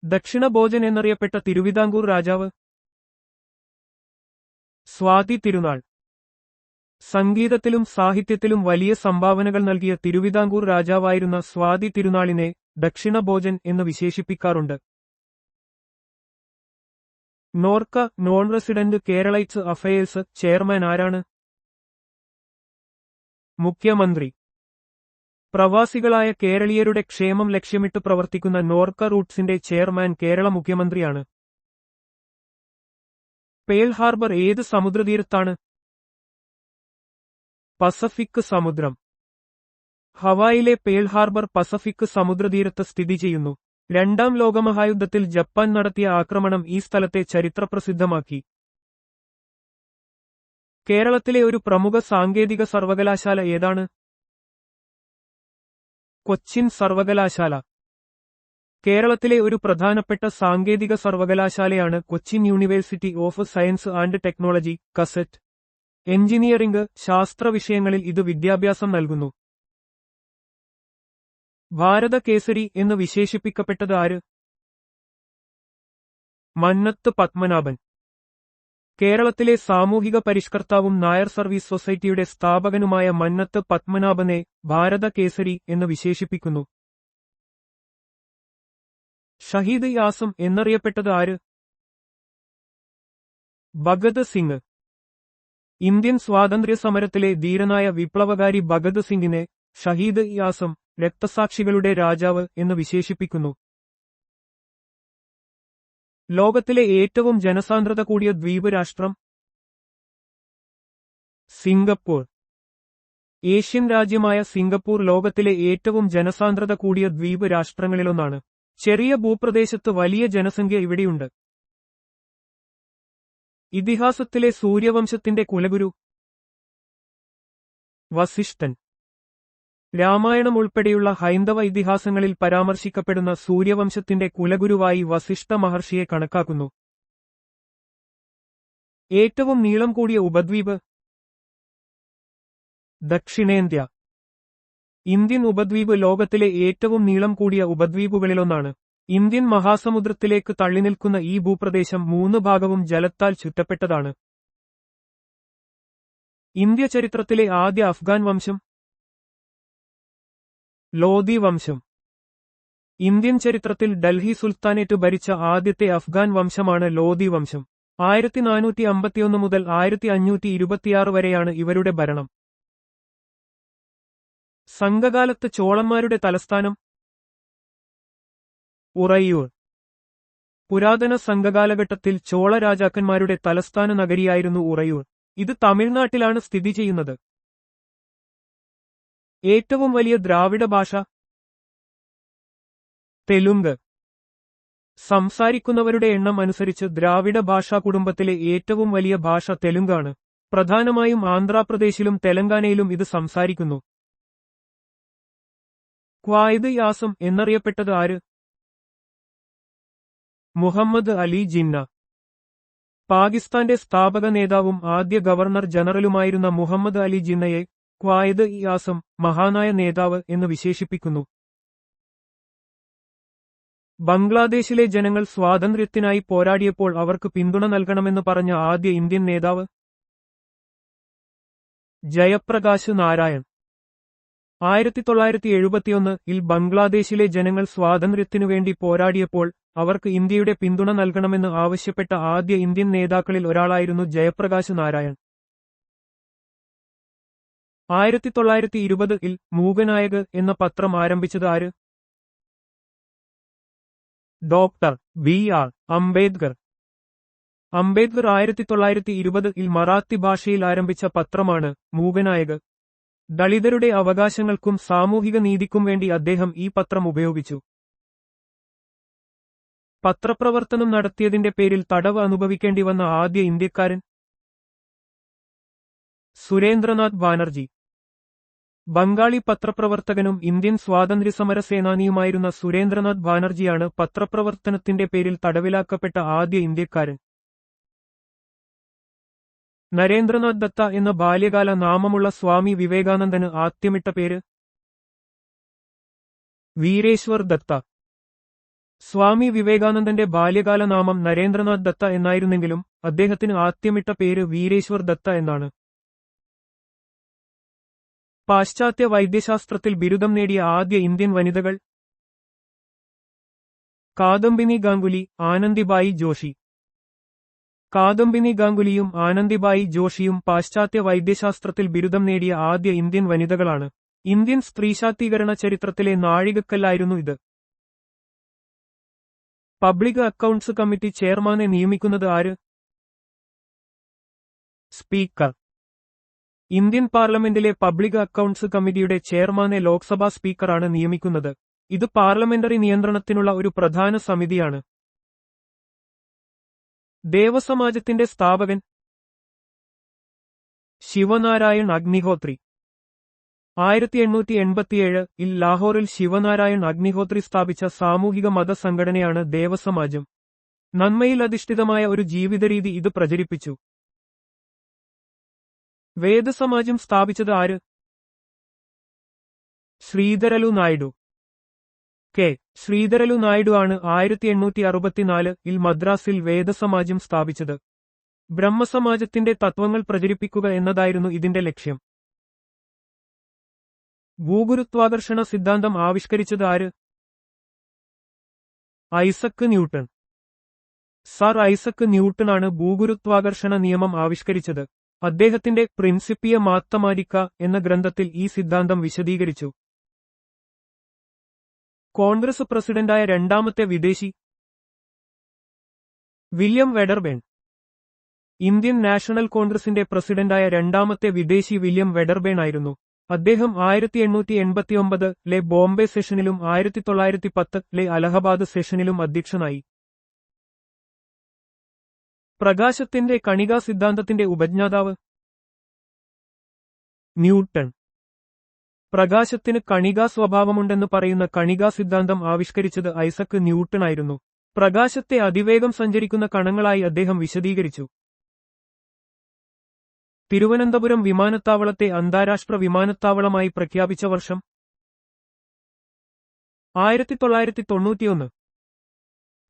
ദക്ഷിണ ഭോജൻ എന്നറിയപ്പെട്ട തിരുവിതാംകൂർ രാജാവ്. സ്വാതി തിരുനാൾ. സംഗീതത്തിലും സാഹിത്യത്തിലും വലിയ സംഭാവനകൾ നൽകിയ തിരുവിതാംകൂർ രാജാവായിരുന്ന സ്വാതി തിരുനാളിനെ ദക്ഷിണ ഭോജൻ എന്ന് വിശേഷിപ്പിക്കാറുണ്ട്. NORKA non resident Keralites affairs chairman ആരാണ്? മുഖ്യമന്ത്രി. പ്രവാസികളായ കേരളീയരുടെ ക്ഷേമം ലക്ഷ്യമിട്ട് പ്രവർത്തിക്കുന്ന നോർക്ക റൂട്ട്സിന്റെ ചെയർമാൻ കേരള മുഖ്യമന്ത്രിയാണ്. പേൾ ഹാർബർ ഏത് സമുദ്രതീരത്താണ്? പസഫിക് സമുദ്രം. ഹവായിലെ പേൾ ഹാർബർ പസഫിക് സമുദ്രതീരത്ത് സ്ഥിതി ചെയ്യുന്നു. രണ്ടാം ലോകമഹായുദ്ധത്തിൽ ജപ്പാൻ നടത്തിയ ആക്രമണം ഈ സ്ഥലത്തെ ചരിത്രപ്രസിദ്ധമാക്കി. കേരളത്തിലെ ഒരു പ്രമുഖ സാങ്കേതിക സർവകലാശാല ഏതാണ്? കൊച്ചിൻ സർവകലാശാല. കേരളത്തിലെ ഒരു പ്രധാനപ്പെട്ട സാങ്കേതിക സർവകലാശാലയാണ് Cochin University of Science and Technology CUSAT. Engineering, ശാസ്ത്ര വിഷയങ്ങളിൽ ഇത് വിദ്യാഭ്യാസം നൽകുന്നു. ഭാരത കേസരി എന്ന് വിശേഷിപ്പിക്കപ്പെട്ടത് ആര്? മന്നത്ത് പത്മനാഭൻ. കേരളത്തിലെ സാമൂഹിക പരിഷ്കർത്താവും നായർ സർവീസ് സൊസൈറ്റിയുടെ സ്ഥാപകനുമായ മന്നത്ത് പത്മനാഭനെ ഭാരത കേസരി എന്ന് വിശേഷിപ്പിക്കുന്നു. ഷഹീദ് യാസം എന്നറിയപ്പെട്ടത് ആര്? ഭഗത് സിംഗ്. ഇന്ത്യൻ സ്വാതന്ത്ര്യ സമരത്തിലെ ധീരനായ വിപ്ലവകാരി ഭഗത് സിംഗിനെ ഷഹീദ് യാസം, രക്തസാക്ഷികളുടെ രാജാവ് എന്ന് വിശേഷിപ്പിക്കുന്നു. ലോകത്തിലെ ഏറ്റവും ജനസാന്ദ്രത കൂടിയ ദ്വീപ് രാഷ്ട്രം? സിംഗപ്പൂർ. ഏഷ്യൻ രാജ്യമായ സിംഗപ്പൂർ ലോകത്തിലെ ഏറ്റവും ജനസാന്ദ്രത കൂടിയ ദ്വീപ് രാഷ്ട്രങ്ങളിലൊന്നാണ്. ചെറിയ ഭൂപ്രദേശത്ത് വലിയ ജനസംഖ്യ ഇവിടെയുണ്ട്. ഇതിഹാസത്തിലെ സൂര്യവംശത്തിന്റെ കുലഗുരു? വസിഷ്ഠൻ. രാമായണം ഉൾപ്പെടെയുള്ള ഹൈന്ദവ ഇതിഹാസങ്ങളിൽ പരാമർശിക്കപ്പെടുന്ന സൂര്യവംശത്തിന്റെ കുലഗുരുവായി വസിഷ്ഠ മഹർഷിയെ കണക്കാക്കുന്നു. ഏറ്റവും നീളം കൂടിയ ഉപദ്വീപ്? ദക്ഷിണേന്ത്യ. ഇന്ത്യൻ ഉപദ്വീപ് ലോകത്തിലെ ഏറ്റവും നീളം കൂടിയ ഉപദ്വീപുകളിലൊന്നാണ്. ഇന്ത്യൻ മഹാസമുദ്രത്തിലേക്ക് തള്ളിനിൽക്കുന്ന ഈ ഭൂപ്രദേശം 3 ഭാഗവും ജലത്താൽ ചുറ്റപ്പെട്ടതാണ്. ഇന്ത്യ ചരിത്രത്തിലെ ആദ്യ അഫ്ഗാൻ വംശം? ലോധി വംശം. ഇന്ത്യൻ ചരിത്രത്തിൽ ഡൽഹി സുൽത്താനേറ്റ് ഭരിച്ച ആദ്യത്തെ അഫ്ഗാൻ വംശമാണ് ലോധി വംശം. 1451 മുതൽ 1526 വരെയാണ് ഇവരുടെ ഭരണം. സംഘകാലത്ത് ചോളന്മാരുടെ തലസ്ഥാനം? ഉറയൂർ. പുരാതന സംഘകാലഘട്ടത്തിൽ ചോള രാജാക്കന്മാരുടെ തലസ്ഥാന നഗരിയായിരുന്നു ഉറയൂർ. ഇത് തമിഴ്നാട്ടിലാണ് സ്ഥിതി ചെയ്യുന്നത്. ഏറ്റവും വലിയ ദ്രാവിഡ ഭാഷ? തെലുങ്ക്. സംസാരിക്കുന്നവരുടെ എണ്ണം അനുസരിച്ച് ദ്രാവിഡ ഭാഷാ കുടുംബത്തിലെ ഏറ്റവും വലിയ ഭാഷ തെലുങ്കാണ്. പ്രധാനമായും ആന്ധ്രാപ്രദേശിലും തെലങ്കാനയിലും ഇത് സംസാരിക്കുന്നു. ഖ്വായിദ് യാസം എന്നറിയപ്പെട്ടത് ആര്? മുഹമ്മദ് അലി ജിന്ന. പാകിസ്ഥാന്റെ സ്ഥാപക നേതാവും ആദ്യ ഗവർണർ ജനറലുമായിരുന്ന മുഹമ്മദ് അലി ജിന്നയെ ഖ്വായിദ് യാസം, മഹാനായ നേതാവ് എന്ന് വിശേഷിപ്പിക്കുന്നു. ബംഗ്ലാദേശിലെ ജനങ്ങൾ സ്വാതന്ത്ര്യത്തിനായി പോരാടിയപ്പോൾ അവർക്ക് പിന്തുണ നൽകണമെന്ന് പറഞ്ഞ ആദ്യ ഇന്ത്യൻ നേതാവ്? ജയപ്രകാശ് നാരായൺ. 1971-ൽ ബംഗ്ലാദേശിലെ ജനങ്ങൾ സ്വാതന്ത്ര്യത്തിനുവേണ്ടി പോരാടിയപ്പോൾ അവർക്ക് ഇന്ത്യയുടെ പിന്തുണ നൽകണമെന്ന് ആവശ്യപ്പെട്ട ആദ്യ ഇന്ത്യൻ നേതാക്കളിൽ ഒരാളായിരുന്നു ജയപ്രകാശ് നാരായൺ. 1920-ൽ മൂകനായക് എന്ന പത്രം ആരംഭിച്ചത് ആര്? Doctor B R. അംബേദ്കർ. അംബേദ്കർ 1920-ൽ മറാത്തി ഭാഷയിൽ ആരംഭിച്ച പത്രമാണ് മൂകനായക്. ദളിതരുടെ അവകാശങ്ങൾക്കും സാമൂഹിക നീതിക്കും വേണ്ടി അദ്ദേഹം ഈ പത്രം ഉപയോഗിച്ചു. പത്രപ്രവർത്തനം നടത്തിയതിന്റെ പേരിൽ തടവ് അനുഭവിക്കേണ്ടി വന്ന ആദ്യ ഇന്ത്യക്കാരൻ? സുരേന്ദ്രനാഥ് ബാനർജി. ബംഗാളി പത്രപ്രവർത്തകനും ഇന്ത്യൻ സ്വാതന്ത്ര്യസമര സേനാനിയുമായിരുന്ന സുരേന്ദ്രനാഥ് ബാനർജിയാണ് പത്രപ്രവർത്തനത്തിന്റെ പേരിൽ തടവിലാക്കപ്പെട്ട ആദ്യ ഇന്ത്യക്കാരൻ. നരേന്ദ്രനാഥ് ദത്ത എന്ന ബാല്യകാല നാമമുള്ള സ്വാമി വിവേകാനന്ദന് ആദ്യമിട്ട പേര്? വീരേശ്വർ ദത്ത. സ്വാമി വിവേകാനന്ദന്റെ ബാല്യകാല നാമം നരേന്ദ്രനാഥ് ദത്ത എന്നായിരുന്നെങ്കിലും അദ്ദേഹത്തിന് ആദ്യമിട്ട പേര് വീരേശ്വർ ദത്ത എന്നാണ്. പാശ്ചാത്യ വൈദ്യശാസ്ത്രത്തിൽ ബിരുദം നേടിയ ആദ്യ ഇന്ത്യൻ വനിതകൾ: കാദംബിനി ഗാംഗുലി, ആനന്ദിബായി ജോഷി. കാദംബിനി ഗാംഗുലിയും ആനന്ദിബായി ജോഷിയും പാശ്ചാത്യ വൈദ്യശാസ്ത്രത്തിൽ ബിരുദം നേടിയ ആദ്യ ഇന്ത്യൻ വനിതകളാണ്. ഇന്ത്യൻ സ്ത്രീശാക്തീകരണ ചരിത്രത്തിലെ നാഴികക്കല്ലായിരുന്നു ഇത്. പബ്ലിക് അക്കൗണ്ട്സ് കമ്മിറ്റി ചെയർമാനെ നിയമിക്കുന്നത് ആര്? സ്പീക്കർ. ഇന്ത്യൻ പാർലമെന്റിലെ പബ്ലിക് അക്കൗണ്ട്സ് കമ്മിറ്റിയുടെ ചെയർമാനെ ലോക്സഭാ സ്പീക്കറാണ് നിയമിക്കുന്നത്. ഇത് പാർലമെന്ററി നിയന്ത്രണത്തിനുള്ള ഒരു പ്രധാന സമിതിയാണ്. ദേവസമാജത്തിന്റെ സ്ഥാപകൻ: ശിവനാരായൺ അഗ്നിഹോത്രി. 1887-ൽ ലാഹോറിൽ ശിവനാരായൺ അഗ്നിഹോത്രി സ്ഥാപിച്ച സാമൂഹിക മത സംഘടനയാണ് ദേവസമാജം. നന്മയിൽ അധിഷ്ഠിതമായ ഒരു ജീവിതരീതി ഇത് പ്രചരിപ്പിച്ചു. വേദസമാജം സ്ഥാപിച്ചത് ആര്? ശ്രീധരലു നായിഡു. കെ. ശ്രീധരലു നായിഡു ആണ് 1864-ൽ മദ്രാസിൽ വേദസമാജം സ്ഥാപിച്ചത്. ബ്രഹ്മസമാജത്തിന്റെ തത്വങ്ങൾ പ്രചരിപ്പിക്കുക എന്നതായിരുന്നു ഇതിന്റെ ലക്ഷ്യം. ഭൂഗുരുത്വാകർഷണ സിദ്ധാന്തം ആവിഷ്കരിച്ചത് ആര്? Isaac Newton. സർ ഐസക് ന്യൂട്ടനാണ് ഭൂഗുരുത്വാകർഷണ നിയമം ആവിഷ്കരിച്ചത്. അദ്ദേഹത്തിന്റെ പ്രിൻസിപ്പിയ മാത്തമാറ്റിക്ക എന്ന ഗ്രന്ഥത്തിൽ ഈ സിദ്ധാന്തം വിശദീകരിച്ചു. കോൺഗ്രസ് പ്രസിഡന്റായ രണ്ടാമത്തെ വിദേശി: വില്യം വെഡർബേൺ. ഇന്ത്യൻ നാഷണൽ കോൺഗ്രസിന്റെ പ്രസിഡന്റായ രണ്ടാമത്തെ വിദേശി വില്യം വെഡർബേൺ ആയിരുന്നു. അദ്ദേഹം 1889-ലെ ബോംബെ സെഷനിലും 1910-ലെ അലഹബാദ് സെഷനിലും അധ്യക്ഷനായി. പ്രകാശത്തിന്റെ കണികാ സിദ്ധാന്തത്തിന്റെ ഉപജ്ഞാതാവ്: ന്യൂട്ടൺ. പ്രകാശത്തിന് കണികാ സ്വഭാവമുണ്ടെന്ന് പറയുന്ന കണികാ സിദ്ധാന്തം ആവിഷ്കരിച്ചത് ഐസക് ന്യൂട്ടൺ ആയിരുന്നു. പ്രകാശത്തെ അതിവേഗം സഞ്ചരിക്കുന്ന കണങ്ങളായി അദ്ദേഹം വിശദീകരിച്ചു. തിരുവനന്തപുരം വിമാനത്താവളത്തെ അന്താരാഷ്ട്ര വിമാനത്താവളമായി പ്രഖ്യാപിച്ച വർഷം: 1991.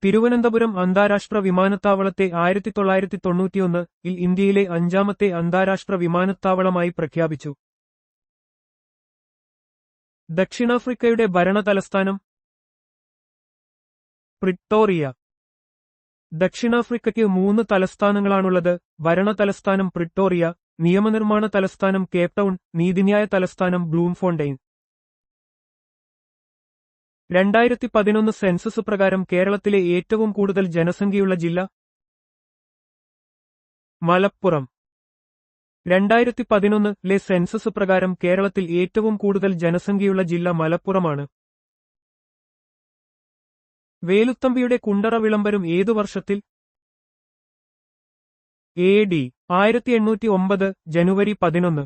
തിരുവനന്തപുരം അന്താരാഷ്ട്ര വിമാനത്താവളത്തെ 1991-ൽ ഇന്ത്യയിലെ 5ാമത്തെ അന്താരാഷ്ട്ര വിമാനത്താവളമായി പ്രഖ്യാപിച്ചു. ദക്ഷിണാഫ്രിക്കയുടെ ഭരണതലസ്ഥാനം: പ്രിട്ടോറിയ. ദക്ഷിണാഫ്രിക്കയ്ക്ക് 3 തലസ്ഥാനങ്ങളാണുള്ളത്: ഭരണതലസ്ഥാനം പ്രിട്ടോറിയ, നിയമനിർമ്മാണ തലസ്ഥാനം കേപ്പ് ടൗൺ, നീതിന്യായ തലസ്ഥാനം ബ്ലൂംഫോണ്ടെയ്ൻ. 2011 സെൻസസ് പ്രകാരം കേരളത്തിലെ ഏറ്റവും കൂടുതൽ ജനസംഖ്യയുള്ള ജില്ല: മലപ്പുറം. 2011-ലെ സെൻസസ് പ്രകാരം കേരളത്തിൽ ഏറ്റവും കൂടുതൽ ജനസംഖ്യയുള്ള ജില്ല മലപ്പുറമാണ്. വേലുത്തമ്പിയുടെ കുണ്ടറ വിളംബരം ഏതു വർഷത്തിൽ? AD 1809 ജനുവരി 11.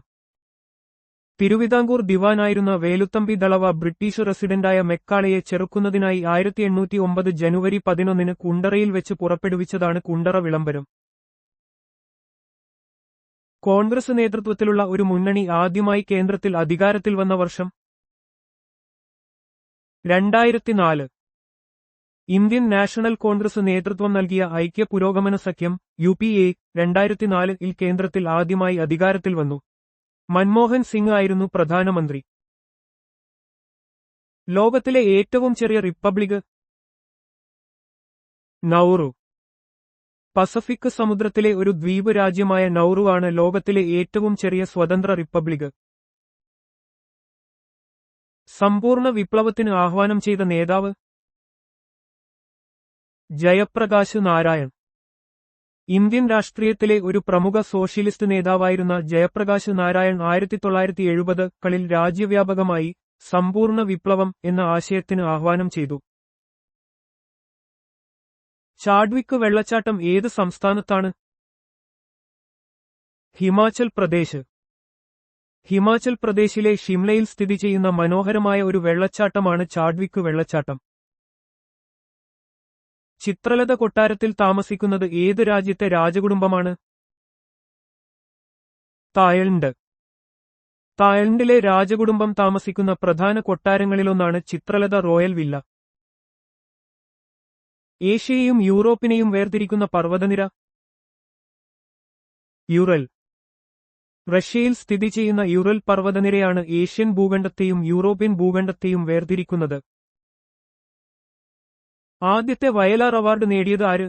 തിരുവിതാംകൂർ ദിവാനായിരുന്ന വേലുത്തമ്പി ദളവ ബ്രിട്ടീഷ് റെസിഡന്റായ മെക്കാളയെ ചെറുക്കുന്നതിനായി 1809 ജനുവരി 11 കുണ്ടറയിൽ വെച്ച് പുറപ്പെടുവിച്ചതാണ് കുണ്ടറ വിളംബരം. കോൺഗ്രസ് നേതൃത്വത്തിലുള്ള ഒരു മുന്നണി ആദ്യമായി കേന്ദ്രത്തിൽ അധികാരത്തിൽ വന്ന വർഷം: 2004. ഇന്ത്യൻ നാഷണൽ കോൺഗ്രസ് നേതൃത്വം നൽകിയ ഐക്യ പുരോഗമന സഖ്യം UPA 2004-ൽ കേന്ദ്രത്തിൽ ആദ്യമായി അധികാരത്തിൽ വന്നു. മൻമോഹൻ സിംഗ് ആയിരുന്നു പ്രധാനമന്ത്രി. ലോകത്തിലെ ഏറ്റവും ചെറിയ റിപ്പബ്ലിക്: നൗറു. പസഫിക് സമുദ്രത്തിലെ ഒരു ദ്വീപ് രാജ്യമായ നൗറു ആണ് ലോകത്തിലെ ഏറ്റവും ചെറിയ സ്വതന്ത്ര റിപ്പബ്ലിക്. സമ്പൂർണ്ണ വിപ്ലവത്തിന് ആഹ്വാനം ചെയ്ത നേതാവ്: ജയപ്രകാശ് നാരായൺ. ഇന്ത്യൻ രാഷ്ട്രീയത്തിലെ ഒരു പ്രമുഖ സോഷ്യലിസ്റ്റ് നേതാവായിരുന്ന ജയപ്രകാശ് നാരായൺ 1970-കളിൽ രാജ്യവ്യാപകമായി സമ്പൂർണ്ണ വിപ്ലവം എന്ന ആശയത്തിന് ആഹ്വാനം ചെയ്തു. ചാഡ്വിക്ക് വെള്ളച്ചാട്ടം ഏത് സംസ്ഥാനത്താണ്? ഹിമാചൽ പ്രദേശ്. ഹിമാചൽ പ്രദേശിലെ ഷിംലയിൽ സ്ഥിതി ചെയ്യുന്ന മനോഹരമായ ഒരു വെള്ളച്ചാട്ടമാണ് ചാഡ്വിക്ക് വെള്ളച്ചാട്ടം. ചിത്രലത കൊട്ടാരത്തിൽ താമസിക്കുന്നത് ഏത് രാജ്യത്തെ രാജകുടുംബമാണ്? തായ്ലൻഡ്. തായ്ലൻഡിലെ രാജകുടുംബം താമസിക്കുന്ന പ്രധാന കൊട്ടാരങ്ങളിലൊന്നാണ് ചിത്രലത റോയൽ വില്ല. ഏഷ്യയെയും യൂറോപ്പിനെയും വേർതിരിക്കുന്ന പർവ്വതനിര. യുറൽ. റഷ്യയിൽ സ്ഥിതി ചെയ്യുന്ന യുറൽ പർവ്വതനിരയാണ് ഏഷ്യൻ ഭൂഖണ്ഡത്തെയും യൂറോപ്യൻ ഭൂഖണ്ഡത്തെയും വേർതിരിക്കുന്നത്. ആദ്യത്തെ വയലാർ അവാർഡ് നേടിയത് ആര്?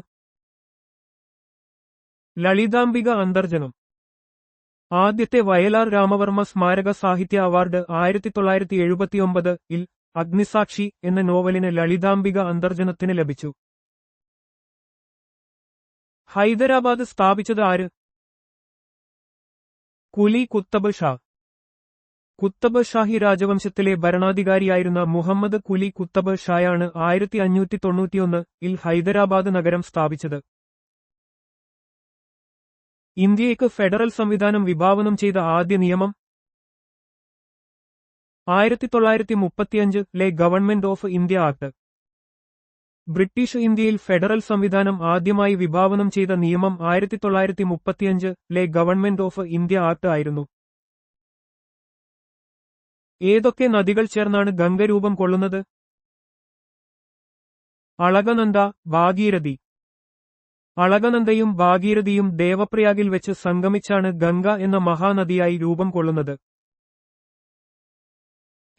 ലളിതാംബിക അന്തർജനം. ആദ്യത്തെ വയലാർ രാമവർമ്മ സ്മാരക സാഹിത്യ അവാർഡ് 1979 അഗ്നിസാക്ഷി എന്ന നോവലിന് ലളിതാംബിക അന്തർജനത്തിന് ലഭിച്ചു. ഹൈദരാബാദ് സ്ഥാപിച്ചത് ആര്? കുലി കുത്തബ് ഷാ. കുത്തബ് ഷാഹി രാജവംശത്തിലെ ഭരണാധികാരിയായിരുന്ന മുഹമ്മദ് കുലി കുത്തബ് ഷായാണ് 1591 ഹൈദരാബാദ് നഗരം സ്ഥാപിച്ചത്. ഇന്ത്യയ്ക്ക് ഫെഡറൽ സംവിധാനം വിഭാവനം ചെയ്ത ആദ്യ നിയമം 1935 government of India act. British ഇന്ത്യയിൽ ഫെഡറൽ സംവിധാനം ആദ്യമായി വിഭാവനം ചെയ്ത നിയമം 1935 ഗവൺമെന്റ് ഓഫ് ഇന്ത്യ ആക്ട് ആയിരുന്നു. ഏതൊക്കെ നദികൾ ചേർന്നാണ് ഗംഗ രൂപം കൊള്ളുന്നത്? അളകനന്ദ, ഭാഗീരഥി. അളകനന്ദയും ഭാഗീരഥിയും ദേവപ്രയാഗിൽ വെച്ച് സംഗമിച്ചാണ് ഗംഗ എന്ന മഹാനദിയായി രൂപം കൊള്ളുന്നത്.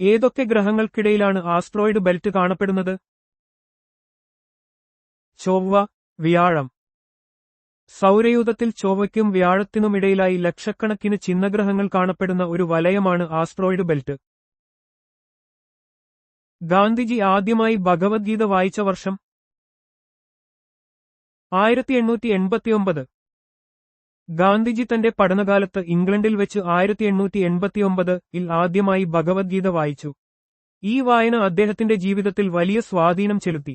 ഏതൊക്കെ ഗ്രഹങ്ങൾക്കിടയിലാണ് ആസ്ട്രോയിഡ് ബെൽറ്റ് കാണപ്പെടുന്നത്? ചൊവ്വ, വ്യാഴം. സൗരയൂഥത്തിൽ ചൊവ്വയ്ക്കും വ്യാഴത്തിനുമിടയിലായി ലക്ഷക്കണക്കിന് ചിഹ്നഗ്രഹങ്ങൾ കാണപ്പെടുന്ന ഒരു വലയമാണ് ആസ്ട്രോയിഡ് ബെൽറ്റ്. ഗാന്ധിജി ആദ്യമായി ഭഗവത്ഗീത വായിച്ച വർഷം 1889. ഗാന്ധിജി തന്റെ പഠനകാലത്ത് ഇംഗ്ലണ്ടിൽ വെച്ച് 1889 ആദ്യമായി ഭഗവത്ഗീത വായിച്ചു. ഈ വായന അദ്ദേഹത്തിന്റെ ജീവിതത്തിൽ വലിയ സ്വാധീനം ചെലുത്തി.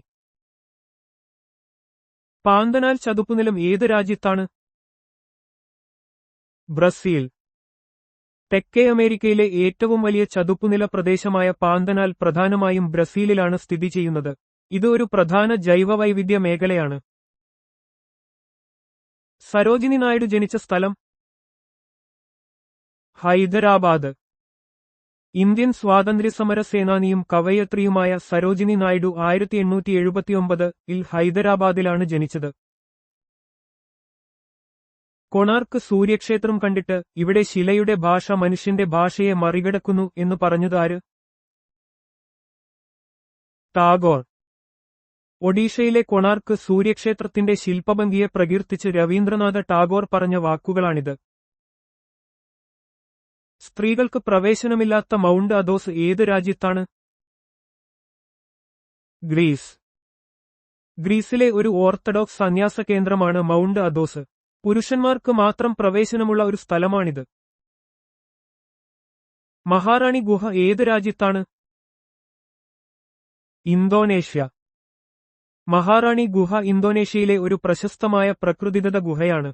പാന്തനാൽ ചതുപ്പുനിലം ഏത് രാജ്യത്താണ്? ബ്രസീൽ. തെക്കേ അമേരിക്കയിലെ ഏറ്റവും വലിയ ചതുപ്പുനില പ്രദേശമായ പാന്തനാൽ പ്രധാനമായും ബ്രസീലിലാണ് സ്ഥിതി ചെയ്യുന്നത്. ഇത് ഒരു പ്രധാന ജൈവവൈവിധ്യ മേഖലയാണ്. സരോജിനി നായിഡു ജനിച്ച സ്ഥലം? ഹൈദരാബാദ്. ഇന്ത്യൻ സ്വാതന്ത്ര്യസമര സേനാനിയും കവയിത്രിയുമായ സരോജിനി നായിഡു 1879 ഹൈദരാബാദിലാണ് ജനിച്ചത്. കൊണാർക്ക് സൂര്യക്ഷേത്രം കണ്ടിട്ട് ഇവിടെ ശിലയുടെ ഭാഷ മനുഷ്യന്റെ ഭാഷയെ മറികടക്കുന്നു എന്ന് പറഞ്ഞത് ആര്? ടാഗോർ. ഒഡീഷയിലെ കൊണാർക്ക് സൂര്യക്ഷേത്രത്തിന്റെ ശില്പഭംഗിയെ പ്രകീർത്തിച്ച് രവീന്ദ്രനാഥ ടാഗോർ പറഞ്ഞ വാക്കുകളാണിത്. സ്ത്രീകൾക്ക് പ്രവേശനമില്ലാത്ത മൗണ്ട് അഥോസ് ഏത് രാജ്യത്താണ്? ഗ്രീസ്. ഗ്രീസിലെ ഒരു ഓർത്തഡോക്സ് സന്യാസ കേന്ദ്രമാണ് മൗണ്ട് അഥോസ്. പുരുഷന്മാർക്ക് മാത്രം പ്രവേശനമുള്ള ഒരു സ്ഥലമാണിത്. മഹാറാണി ഗുഹ ഏത് രാജ്യത്താണ്? ഇന്തോനേഷ്യ. മഹാറാണി ഗുഹ ഇന്തോനേഷ്യയിലെ ഒരു പ്രശസ്തമായ പ്രകൃതിദത്ത ഗുഹയാണ്.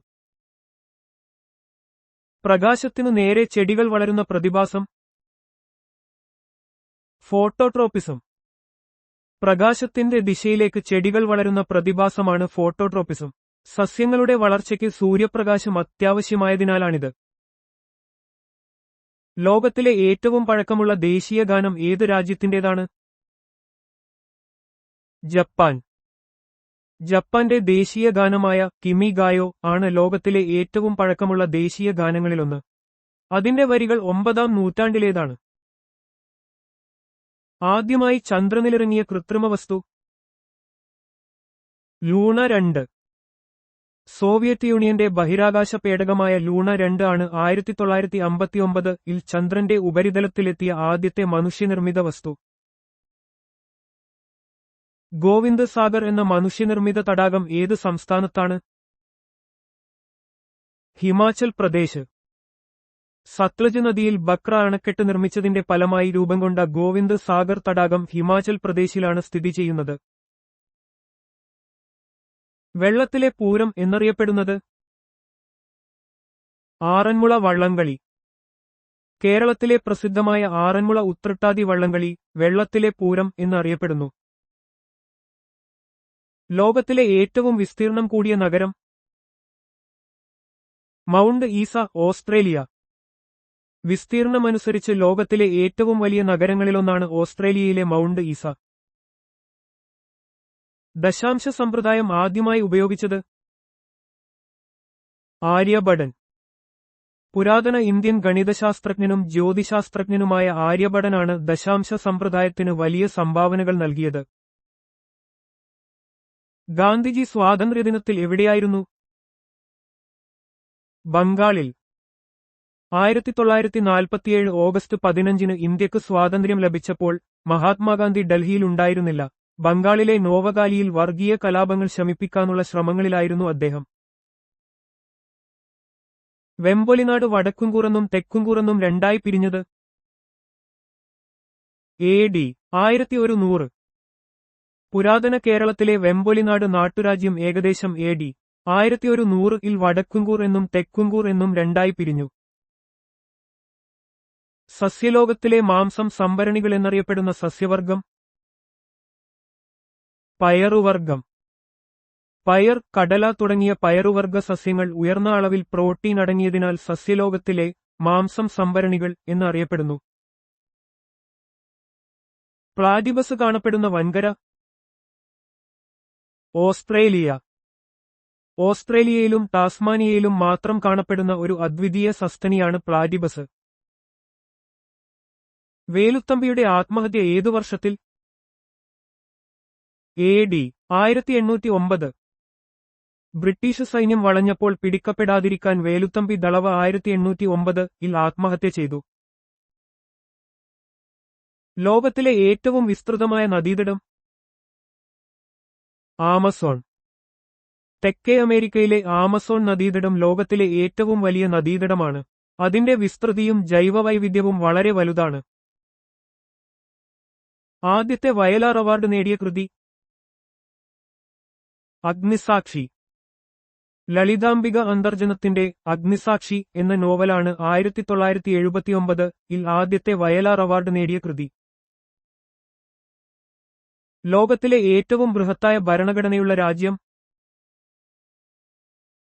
പ്രകാശത്തിനു നേരെ ചെടികൾ വളരുന്ന പ്രതിഭാസം? ഫോട്ടോട്രോപ്പിസം. പ്രകാശത്തിന്റെ ദിശയിലേക്ക് ചെടികൾ വളരുന്ന പ്രതിഭാസമാണ് ഫോട്ടോട്രോപ്പിസം. സസ്യങ്ങളുടെ വളർച്ചയ്ക്ക് സൂര്യപ്രകാശം അത്യാവശ്യമായതിനാലാണിത്. ലോകത്തിലെ ഏറ്റവും പഴക്കമുള്ള ദേശീയ ഗാനം ഏത് രാജ്യത്തിന്റേതാണ്? ജപ്പാൻ. ജപ്പാന്റെ ദേശീയ ഗാനമായ കിമി ഗായോ ആണ് ലോകത്തിലെ ഏറ്റവും പഴക്കമുള്ള ദേശീയ ഗാനങ്ങളിലൊന്ന്. അതിന്റെ വരികൾ 9-ാം നൂറ്റാണ്ടിലേതാണ്. ആദ്യമായി ചന്ദ്രനിലിറങ്ങിയ കൃത്രിമ വസ്തു? ലൂണ 2. സോവിയറ്റ് യൂണിയന്റെ ബഹിരാകാശ പേടകമായ ലൂണ 2 ആണ് 1959 ചന്ദ്രന്റെ ഉപരിതലത്തിലെത്തിയ ആദ്യത്തെ മനുഷ്യനിർമ്മിത വസ്തു. ഗോവിന്ദ് സാഗർ എന്ന മനുഷ്യനിർമ്മിത തടാകം ഏത് സംസ്ഥാനത്താണ്? ഹിമാചൽ പ്രദേശ്. സത്ലജ് നദിയിൽ ബക്ര അണക്കെട്ട് നിർമ്മിച്ചതിന്റെ ഫലമായി രൂപംകൊണ്ട ഗോവിന്ദ് സാഗർ തടാകം ഹിമാചൽ പ്രദേശിലാണ് സ്ഥിതി ചെയ്യുന്നത്. വെള്ളത്തിലെ പൂരം എന്നറിയപ്പെടുന്നത്? ആറന്മുള വള്ളംകളി. കേരളത്തിലെ പ്രസിദ്ധമായ ആറന്മുള ഉത്രട്ടാതി വള്ളംകളി വെള്ളത്തിലെ പൂരം എന്നറിയപ്പെടുന്നു. ലോകത്തിലെ ഏറ്റവും വിസ്തീർണം കൂടിയ നഗരം? Mount Isa, Australia. വിസ്തീർണമനുസരിച്ച് ലോകത്തിലെ ഏറ്റവും വലിയ നഗരങ്ങളിലൊന്നാണ് ഓസ്ട്രേലിയയിലെ മൗണ്ട് ഈസ. ദശാംശ സമ്പ്രദായം ആദ്യമായി ഉപയോഗിച്ചത് ആര്യഭടൻ. പുരാതന ഇന്ത്യൻ ഗണിതശാസ്ത്രജ്ഞനും ജ്യോതിശാസ്ത്രജ്ഞനുമായ ആര്യഭടനാണ് ദശാംശ സമ്പ്രദായത്തിന് വലിയ സംഭാവനകൾ നൽകിയത്. ഗാന്ധിജി സ്വാതന്ത്ര്യദിനത്തിൽ എവിടെയായിരുന്നു? ബംഗാളിൽ. 1947 ഓഗസ്റ്റ് 15 ഇന്ത്യക്ക് സ്വാതന്ത്ര്യം ലഭിച്ചപ്പോൾ മഹാത്മാഗാന്ധി ഡൽഹിയിലുണ്ടായിരുന്നില്ല. ബംഗാളിലെ നോവഗാലിയിൽ വർഗീയ കലാപങ്ങൾ ശമിപ്പിക്കാനുള്ള ശ്രമങ്ങളിലായിരുന്നു അദ്ദേഹം. വെമ്പൊലിനാട് വടക്കുംകൂറെന്നും തെക്കുംകൂറെന്നും രണ്ടായി പിരിഞ്ഞത് AD 1100. പുരാതന കേരളത്തിലെ വെമ്പൊലിനാട് നാട്ടുരാജ്യം ഏകദേശം AD 1100 വടക്കുംകൂർ എന്നും തെക്കുംകൂർ എന്നും രണ്ടായി പിരിഞ്ഞു. സസ്യലോകത്തിലെ മാംസം സംഭരണികൾ എന്നറിയപ്പെടുന്ന സസ്യവർഗം പയറുവർഗം. പയർ, കടല തുടങ്ങിയ പയറുവർഗ സസ്യങ്ങൾ ഉയർന്ന അളവിൽ പ്രോട്ടീൻ അടങ്ങിയതിനാൽ സസ്യലോകത്തിലെ മാംസം സംഭരണികൾ എന്ന് അറിയപ്പെടുന്നു. പ്ലാറ്റിബസ് കാണപ്പെടുന്ന വൻകര ഓസ്ട്രേലിയ. ഓസ്ട്രേലിയയിലും ടാസ്മാനിയയിലും മാത്രം കാണപ്പെടുന്ന ഒരു അദ്വിതീയ സസ്തനിയാണ് പ്ലാറ്റിബസ്. വേലുത്തമ്പിയുടെ ആത്മഹത്യ ഏതു വർഷത്തിൽ? AD 1809. ബ്രിട്ടീഷ് സൈന്യം വളഞ്ഞപ്പോൾ പിടിക്കപ്പെടാതിരിക്കാൻ വേലുത്തമ്പി ദളവ 1809 ആത്മഹത്യ ചെയ്തു. ലോകത്തിലെ ഏറ്റവും വിസ്തൃതമായ നദീതടം ആമസോൺ. തെക്കേ അമേരിക്കയിലെ ആമസോൺ നദീതടം ലോകത്തിലെ ഏറ്റവും വലിയ നദീതടമാണ്. അതിന്റെ വിസ്തൃതിയും ജൈവവൈവിധ്യവും വളരെ വലുതാണ്. ആദ്യത്തെ വയലാർ അവാർഡ് നേടിയ കൃതി അഗ്നിസാക്ഷി. ലളിതാംബിക അന്തർജനത്തിന്റെ അഗ്നിസാക്ഷി എന്ന നോവലാണ് 1979 ആദ്യത്തെ വയലാർ അവാർഡ് നേടിയ കൃതി. ലോകത്തിലെ ഏറ്റവും ബൃഹത്തായ ഭരണഘടനയുള്ള രാജ്യം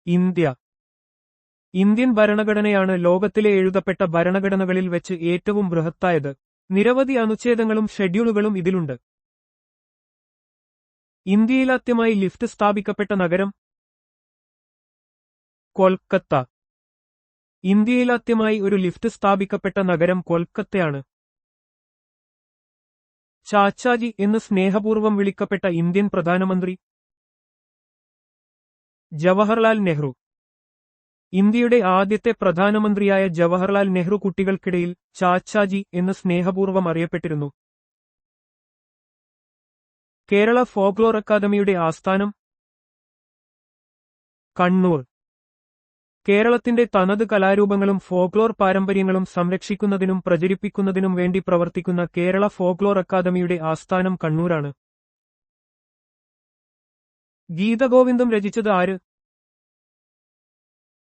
ഇന്ത്യ. ഇന്ത്യൻ ഭരണഘടനയാണ് ലോകത്തിലെ എഴുതപ്പെട്ട ഭരണഘടനകളിൽ വെച്ച് ഏറ്റവും ബൃഹത്തായത്. നിരവധി അനുച്ഛേദങ്ങളും ഷെഡ്യൂളുകളും ഇതിലുണ്ട്. ഇന്ത്യയിലാദ്യമായി ലിഫ്റ്റ് സ്ഥാപിക്കപ്പെട്ട നഗരം കൊൽക്കത്ത. ഇന്ത്യയിലാദ്യമായി ഒരു ലിഫ്റ്റ് സ്ഥാപിക്കപ്പെട്ട നഗരം കൊൽക്കത്തയാണ്. ചാച്ചാജി എന്ന് സ്നേഹപൂർവ്വം വിളിക്കപ്പെട്ട ഇന്ത്യൻ പ്രധാനമന്ത്രി ജവഹർലാൽ നെഹ്റു. ഇന്ത്യയുടെ ആദ്യത്തെ പ്രധാനമന്ത്രിയായ ജവഹർലാൽ നെഹ്റു കുട്ടികൾക്കിടയിൽ ചാച്ചാജി എന്ന് സ്നേഹപൂർവ്വം അറിയപ്പെട്ടിരുന്നു. കേരള ഫോക്ലോർ അക്കാദമിയുടെ ആസ്ഥാനം കണ്ണൂർ. കേരളത്തിന്റെ തനത് കലാരൂപങ്ങളും ഫോക്ലോർ പാരമ്പര്യങ്ങളും സംരക്ഷിക്കുന്നതിനും പ്രചരിപ്പിക്കുന്നതിനും വേണ്ടി പ്രവർത്തിക്കുന്ന കേരള ഫോക്ലോർ അക്കാദമിയുടെ ആസ്ഥാനം കണ്ണൂരാണ്. ഗീതഗോവിന്ദം രചിച്ചത് ആര്?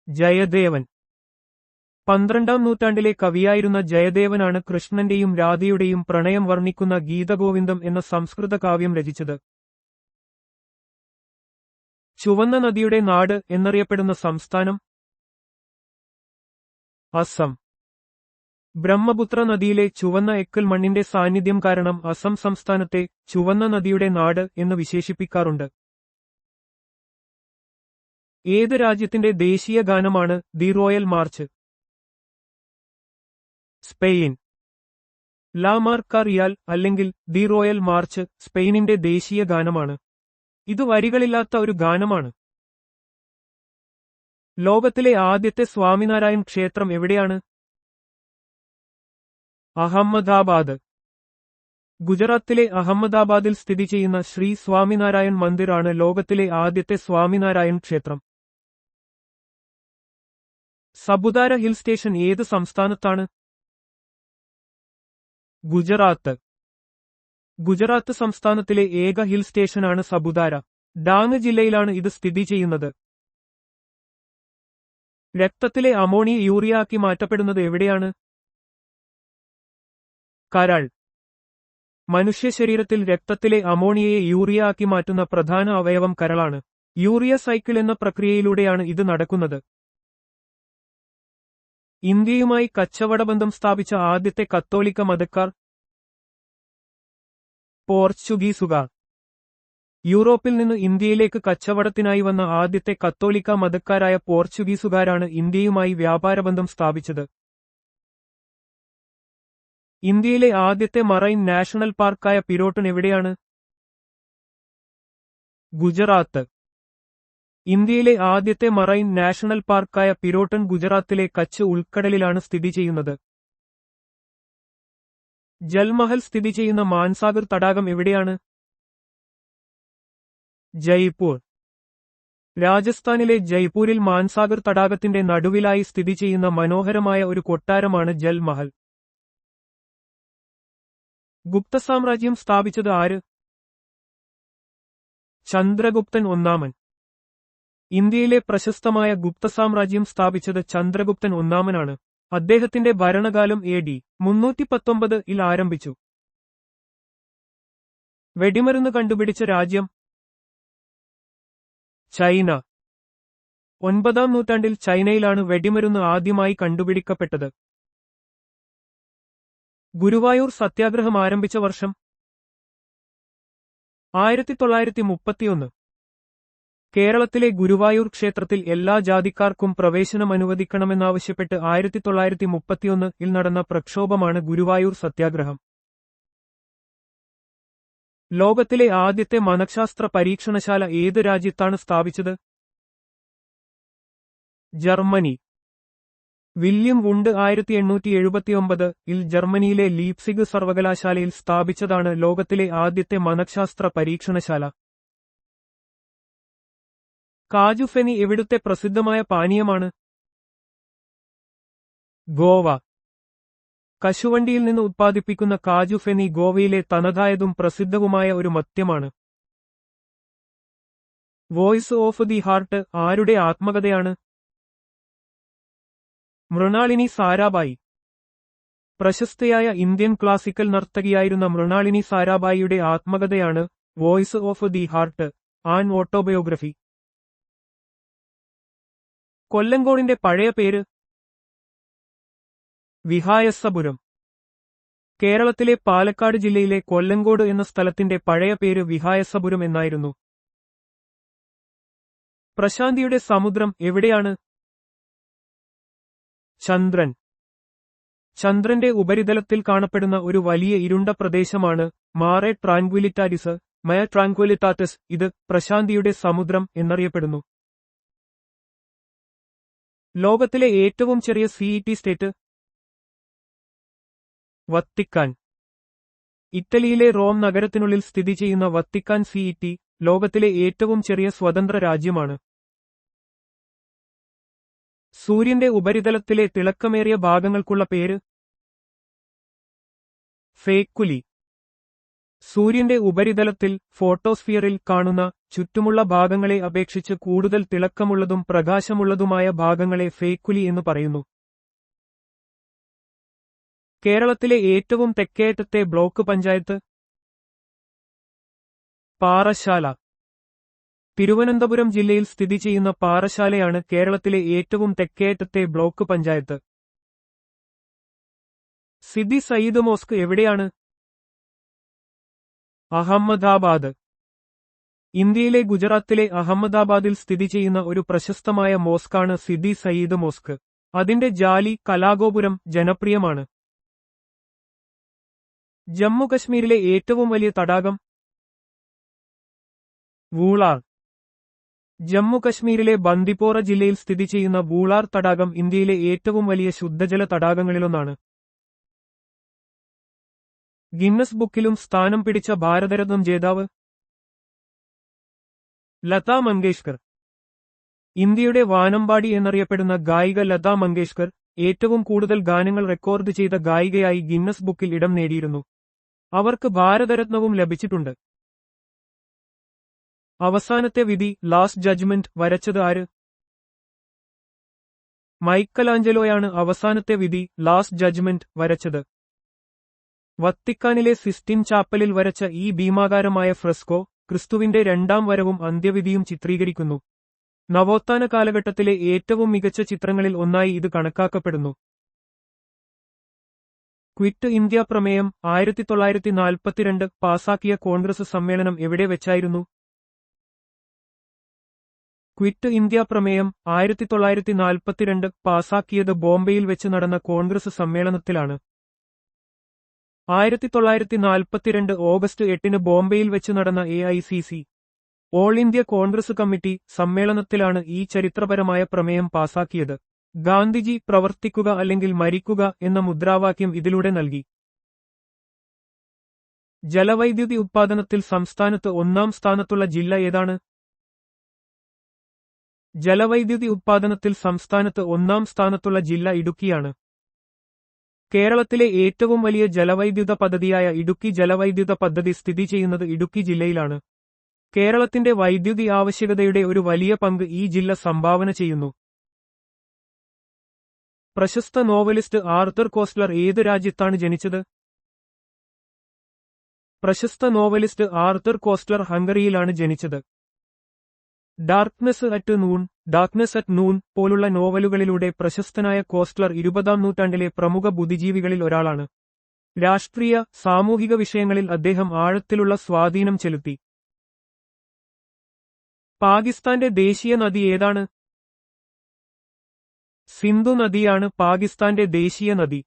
ജയദേവൻ. 12ാം നൂറ്റാണ്ടിലെ കവിയായിരുന്ന ജയദേവനാണ് കൃഷ്ണന്റെയും രാധയുടെയും പ്രണയം വർണ്ണിക്കുന്ന ഗീതഗോവിന്ദം എന്ന സംസ്കൃത കാവ്യം രചിച്ചത്. ചുവന്ന നദിയുടെ നാട് എന്നറിയപ്പെടുന്ന സംസ്ഥാനം അസം. ബ്രഹ്മപുത്ര നദിയിലെ ചുവന്ന എക്കൽ മണ്ണിന്റെ സാന്നിധ്യം കാരണം അസം സംസ്ഥാനത്തെ ചുവന്ന നദിയുടെ നാട് എന്ന് വിശേഷിപ്പിക്കാറുണ്ട്. ഏത് രാജ്യത്തിന്റെ ദേശീയ ഗാനമാണ് ദി റോയൽ മാർച്ച്? സ്പെയിൻ. ലാ മാർക്ക റിയാൽ അല്ലെങ്കിൽ ദി റോയൽ മാർച്ച് സ്പെയിനിന്റെ ദേശീയ ഗാനമാണ്. ഇത് വരികളില്ലാത്ത ഒരു ഗാനമാണ്. ലോകത്തിലെ ആദ്യത്തെ സ്വാമിനാരായൺ ക്ഷേത്രം എവിടെയാണ്? അഹമ്മദാബാദ്. ഗുജറാത്തിലെ അഹമ്മദാബാദിൽ സ്ഥിതി ചെയ്യുന്ന ശ്രീ സ്വാമിനാരായൺ മന്ദിർ ആണ് ലോകത്തിലെ ആദ്യത്തെ സ്വാമിനാരായൺ ക്ഷേത്രം. സപുതാര ഹിൽ സ്റ്റേഷൻ ഏത് സംസ്ഥാനത്താണ്? ഗുജറാത്ത്. ഗുജറാത്ത് സംസ്ഥാനത്തിലെ ഏക ഹിൽ സ്റ്റേഷനാണ് സപുതാര. ഡാങ് ജില്ലയിലാണ് ഇത് സ്ഥിതി ചെയ്യുന്നത്. രക്തത്തിലെ അമോണിയ യൂറിയ ആക്കി മാറ്റപ്പെടുന്നത് എവിടെയാണ്? കരൾ. മനുഷ്യ ശരീരത്തിൽ രക്തത്തിലെ അമോണിയയെ യൂറിയ ആക്കി മാറ്റുന്ന പ്രധാന അവയവം കരളാണ്. യൂറിയ സൈക്കിൾ എന്ന പ്രക്രിയയിലൂടെയാണ് ഇത് നടക്കുന്നത്. ഇന്ത്യയുമായി കച്ചവടബന്ധം സ്ഥാപിച്ച ആദ്യത്തെ കത്തോലിക്ക മതക്കാർ പോർച്ചുഗീസുകാർ. യൂറോപ്പിൽ നിന്ന് ഇന്ത്യയിലേക്ക് കച്ചവടത്തിനായി വന്ന ആദ്യത്തെ കത്തോലിക്ക മതക്കാരായ പോർച്ചുഗീസുകാരാണ് ഇന്ത്യയുമായി വ്യാപാരബന്ധം സ്ഥാപിച്ചത്. ഇന്ത്യയിലെ ആദ്യത്തെ മറൈൻ നാഷണൽ പാർക്കായ പിരോട്ടൺ എവിടെയാണ്? ഗുജറാത്ത്. ഇന്ത്യയിലെ ആദ്യത്തെ മറൈൻ നാഷണൽ പാർക്കായ പിരോട്ടൺ ഗുജറാത്തിലെ കച്ച് ഉൾക്കടലിലാണ് സ്ഥിതി ചെയ്യുന്നത്. ജൽമഹൽ സ്ഥിതി ചെയ്യുന്ന മാൻസാഗർ തടാകം എവിടെയാണ്? ജയ്പൂർ. രാജസ്ഥാനിലെ ജയ്പൂരിൽ മാൻസാഗർ തടാകത്തിന്റെ നടുവിലായി സ്ഥിതി ചെയ്യുന്ന മനോഹരമായ ഒരു കൊട്ടാരമാണ് ജൽമഹൽ. ഗുപ്തസാമ്രാജ്യം സ്ഥാപിച്ചത് ആര്? ചന്ദ്രഗുപ്തൻ ഒന്നാമൻ. ഇന്ത്യയിലെ പ്രശസ്തമായ ഗുപ്തസാമ്രാജ്യം സ്ഥാപിച്ചത് ചന്ദ്രഗുപ്തൻ ഒന്നാമനാണ്. അദ്ദേഹത്തിന്റെ ഭരണകാലം AD 319 ആരംഭിച്ചു. വെടിമരുന്ന് കണ്ടുപിടിച്ച രാജ്യം? ചൈന. 9-ാം നൂറ്റാണ്ടിൽ ചൈനയിലാണ് വെടിമരുന്ന് ആദ്യമായി കണ്ടുപിടിക്കപ്പെട്ടത്. ഗുരുവായൂർ സത്യാഗ്രഹം ആരംഭിച്ച വർഷം? 1931. കേരളത്തിലെ ഗുരുവായൂർ ക്ഷേത്രത്തിൽ എല്ലാ ജാതിക്കാർക്കും പ്രവേശനം അനുവദിക്കണമെന്നാവശ്യപ്പെട്ട് 1931 നടന്ന പ്രക്ഷോഭമാണ് ഗുരുവായൂർ സത്യാഗ്രഹം. ലോകത്തിലെ ആദ്യത്തെ മനഃശാസ്ത്ര പരീക്ഷണശാല ഏത് രാജ്യത്താണ് സ്ഥാപിച്ചത്? ജർമ്മനി. വില്യം വുണ്ട് 1879 ജർമ്മനിയിലെ ലീപ്സിഗ് സർവകലാശാലയിൽ സ്ഥാപിച്ചതാണ് ലോകത്തിലെ ആദ്യത്തെ മനഃശാസ്ത്ര പരീക്ഷണശാല. കാജു ഫെനി എവിടുത്തെ പ്രസിദ്ധമായ പാനീയമാണ്? ഗോവ. കശുവണ്ടിയിൽ നിന്ന് ഉത്പാദിപ്പിക്കുന്ന കാജു ഫെനി ഗോവയിലെ തനതായതും പ്രസിദ്ധവുമായ ഒരു മദ്യമാണ്. വോയിസ് ഓഫ് ദി ഹാർട്ട് ആരുടെ ആത്മകഥയാണ്? മൃണാളിനി സാരാഭായി. പ്രശസ്തയായ ഇന്ത്യൻ ക്ലാസിക്കൽ നർത്തകിയായിരുന്ന മൃണാളിനി സാരാഭായിയുടെ ആത്മകഥയാണ് voice of the heart, an autobiography. കൊല്ലങ്കോടിന്റെ പഴയ പേര്? വിഹായസപുരം. കേരളത്തിലെ പാലക്കാട് ജില്ലയിലെ കൊല്ലങ്കോട് എന്ന സ്ഥലത്തിന്റെ പഴയ പേര് വിഹായസപുരം എന്നായിരുന്നു. പ്രശാന്തിയുടെ സമുദ്രം എവിടെയാണ്? ചന്ദ്രൻ. ചന്ദ്രന്റെ ഉപരിതലത്തിൽ കാണപ്പെടുന്ന ഒരു വലിയ ഇരുണ്ട പ്രദേശമാണ് മാറെ ട്രാങ്ക്വിലിറ്റാരിസ്, മയ ട്രാങ്ക്വിലിറ്റാറ്റസ്. ഇത് പ്രശാന്തിയുടെ സമുദ്രം എന്നറിയപ്പെടുന്നു. ലോകത്തിലെ ഏറ്റവും ചെറിയ CET സ്റ്റേറ്റ്? വത്തിക്കാൻ. ഇറ്റലിയിലെ റോം നഗരത്തിനുള്ളിൽ സ്ഥിതി ചെയ്യുന്ന വത്തിക്കാൻ CET ലോകത്തിലെ ഏറ്റവും ചെറിയ സ്വതന്ത്ര രാജ്യമാണ്. സൂര്യന്റെ ഉപരിതലത്തിലെ തിളക്കമേറിയ ഭാഗങ്ങൾക്കുള്ള പേര്? ഫേക്കുലി. സൂര്യന്റെ ഉപരിതലത്തിൽ ഫോട്ടോസ്ഫിയറിൽ കാണുന്ന ചുറ്റുമുള്ള ഭാഗങ്ങളെ അപേക്ഷിച്ച് കൂടുതൽ തിളക്കമുള്ളതും പ്രകാശമുള്ളതുമായ ഭാഗങ്ങളെ ഫേക്കുലി എന്ന് പറയുന്നു. കേരളത്തിലെ ഏറ്റവും തെക്കേയറ്റത്തെ ബ്ലോക്ക് പഞ്ചായത്ത്? പാറശാല. തിരുവനന്തപുരം ജില്ലയിൽ സ്ഥിതി ചെയ്യുന്ന പാറശാലയാണ് കേരളത്തിലെ ഏറ്റവും തെക്കേയറ്റത്തെ ബ്ലോക്ക് പഞ്ചായത്ത്. സിദി സയ്യിദ് മോസ്ക് എവിടെയാണ്? അഹമ്മദാബാദ്. ഇന്ത്യയിലെ ഗുജറാത്തിലെ അഹമ്മദാബാദിൽ സ്ഥിതി ചെയ്യുന്ന ഒരു പ്രശസ്തമായ മോസ്കാണ് സിദി സയ്യിദ് മോസ്ക്. അതിന്റെ ജാലി കലാഗോപുരം ജനപ്രിയമാണ്. ജമ്മുകശ്മീരിലെ ഏറ്റവും വലിയ തടാകം? വൂളാർ. ജമ്മുകശ്മീരിലെ ബന്ദിപ്പോറ ജില്ലയിൽ സ്ഥിതി ചെയ്യുന്ന വൂളാർ തടാകം ഇന്ത്യയിലെ ഏറ്റവും വലിയ ശുദ്ധജല തടാകങ്ങളിലൊന്നാണ്. ഗിന്നസ് ബുക്കിലും സ്ഥാനം പിടിച്ച ഭാരതരത്നം ജേതാവ്? ലതാ മങ്കേഷ്കർ. ഇന്ത്യയുടെ വാനമ്പാടി എന്നറിയപ്പെടുന്ന ഗായിക ലതാ മങ്കേഷ്കർ ഏറ്റവും കൂടുതൽ ഗാനങ്ങൾ റെക്കോർഡ് ചെയ്ത ഗായികയായി ഗിന്നസ് ബുക്കിൽ ഇടം നേടിയിരുന്നു. അവർക്ക് ഭാരതരത്നവും ലഭിച്ചിട്ടുണ്ട്. അവസാനത്തെ വിധി ലാസ്റ്റ് ജഡ്ജ്മെന്റ് വരച്ചത് ആര്? മൈക്കലാഞ്ചലോയാണ് അവസാനത്തെ വിധി ലാസ്റ്റ് ജഡ്ജ്മെന്റ് വരച്ചത്. വത്തിക്കാനിലെ സിസ്റ്റിൻ ചാപ്പലിൽ വരച്ച ഈ ഭീമാകാരമായ ഫ്രെസ്കോ ക്രിസ്തുവിന്റെ രണ്ടാം വരവും അന്ത്യവിധിയും ചിത്രീകരിക്കുന്നു. നവോത്ഥാന കാലഘട്ടത്തിലെ ഏറ്റവും മികച്ച ചിത്രങ്ങളിൽ ഒന്നായി ഇത് കണക്കാക്കപ്പെടുന്നു. ക്വിറ്റ് ഇന്ത്യ പ്രമേയം 1942 പാസാക്കിയ കോൺഗ്രസ് സമ്മേളനം എവിടെ വെച്ചായിരുന്നു? ക്വിറ്റ് ഇന്ത്യ പ്രമേയം 1942 പാസാക്കിയത് ബോംബെയിൽ വെച്ച് നടന്ന കോൺഗ്രസ് സമ്മേളനത്തിലാണ്. 1942 ഓഗസ്റ്റ് 8 ബോംബെയിൽ വെച്ച് നടന്ന AICC all India Congress committee സമ്മേളനത്തിലാണ് ഈ ചരിത്രപരമായ പ്രമേയം പാസാക്കിയത്. ഗാന്ധിജി പ്രവർത്തിക്കുക അല്ലെങ്കിൽ മരിക്കുക എന്ന മുദ്രാവാക്യം ഇതിലൂടെ നൽകി. ജലവൈദ്യുതി ഉത്പാദനത്തിൽ സംസ്ഥാനത്ത് ഒന്നാം സ്ഥാനത്തുള്ള ജില്ല ഏതാണ്? ജലവൈദ്യുതി ഉത്പാദനത്തിൽ സംസ്ഥാനത്ത് ഒന്നാം സ്ഥാനത്തുള്ള ജില്ല ഇടുക്കിയാണ്. കേരളത്തിലെ ഏറ്റവും വലിയ ജലവൈദ്യുത പദ്ധതിയായ ഇടുക്കി ജലവൈദ്യുത പദ്ധതി സ്ഥിതി ചെയ്യുന്നത് ഇടുക്കി ജില്ലയിലാണ്. കേരളത്തിന്റെ വൈദ്യുതി ആവശ്യകതയുടെ ഒരു വലിയ പങ്ക് ഈ ജില്ല സംഭാവന ചെയ്യുന്നു. പ്രശസ്ത നോവലിസ്റ്റ് ആർതർ കോസ്റ്റ്ലർ ഏത് രാജ്യത്താണ് ജനിച്ചത്? പ്രശസ്ത നോവലിസ്റ്റ് ആർതർ കോസ്റ്റ്ലർ ഹംഗറിയിലാണ് ജനിച്ചത്. ഡാർക്ക്നെസ് അറ്റ് നൂൺ പോലുള്ള നോവലുകളിലൂടെ പ്രശസ്തനായ കോസ്റ്റ്ലർ 20-ാം നൂറ്റാണ്ടിലെ പ്രമുഖ ബുദ്ധിജീവികളിൽ ഒരാളാണ്. രാഷ്ട്രീയ, സാമൂഹിക വിഷയങ്ങളിൽ അദ്ദേഹം ആഴത്തിലുള്ള സ്വാധീനം ചെലുത്തി. പാകിസ്ഥാന്റെ ദേശീയ നദി ഏതാണ്? സിന്ധു നദിയാണ് പാകിസ്ഥാന്റെ ദേശീയ നദി.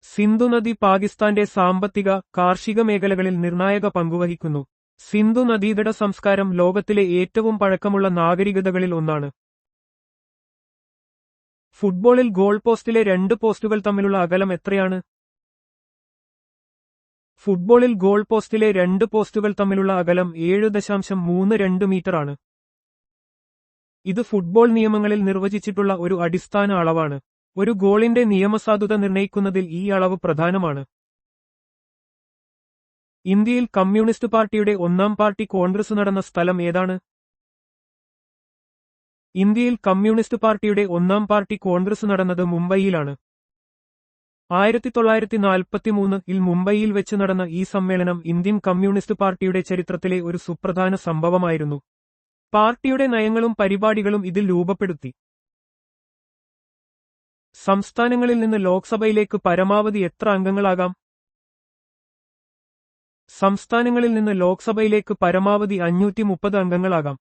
സിന്ധു നദി പാകിസ്ഥാന്റെ സാമ്പത്തിക, കാർഷിക മേഖലകളിൽ നിർണായക പങ്കുവഹിക്കുന്നു. സിന്ധു നദീതട സംസ്കാരം ലോകത്തിലെ ഏറ്റവും പഴക്കമുള്ള നാഗരികതകളിൽ ഒന്നാണ്. ഫുട്ബോളിൽ ഗോൾ പോസ്റ്റിലെ 2 പോസ്റ്റുകൾ തമ്മിലുള്ള അകലം എത്രയാണ്? ഫുട്ബോളിൽ ഗോൾ പോസ്റ്റിലെ 2 പോസ്റ്റുകൾ തമ്മിലുള്ള അകലം 7.32 മീറ്റർ ആണ്. ഇത് ഫുട്ബോൾ നിയമങ്ങളിൽ നിർവചിച്ചിട്ടുള്ള ഒരു അടിസ്ഥാന അളവാണ്. ഒരു ഗോളിന്റെ നിയമസാധുത നിർണ്ണയിക്കുന്നതിൽ ഈ അളവ് പ്രധാനമാണ്. ഇന്ത്യയിൽ കമ്മ്യൂണിസ്റ്റ് പാർട്ടിയുടെ ഒന്നാം പാർട്ടി കോൺഗ്രസ് നടന്ന സ്ഥലം ഏതാണ്? ഇന്ത്യയിൽ കമ്മ്യൂണിസ്റ്റ് പാർട്ടിയുടെ ഒന്നാം പാർട്ടി കോൺഗ്രസ് നടന്നത് മുംബൈയിലാണ്. 1943 മുംബൈയിൽ വെച്ച് നടന്ന ഈ സമ്മേളനം ഇന്ത്യൻ കമ്മ്യൂണിസ്റ്റ് പാർട്ടിയുടെ ചരിത്രത്തിലെ ഒരു സുപ്രധാന സംഭവമായിരുന്നു. പാർട്ടിയുടെ നയങ്ങളും പരിപാടികളും ഇതിൽ രൂപപ്പെടുത്തി. സംസ്ഥാനങ്ങളിൽ നിന്ന് ലോക്സഭയിലേക്ക് പരമാവധി എത്ര അംഗങ്ങളാകാം? സംസ്ഥാനങ്ങളിൽ നിന്ന് ലോക്സഭയിലേക്ക് പരമാവധി 530 അംഗങ്ങളാകാം.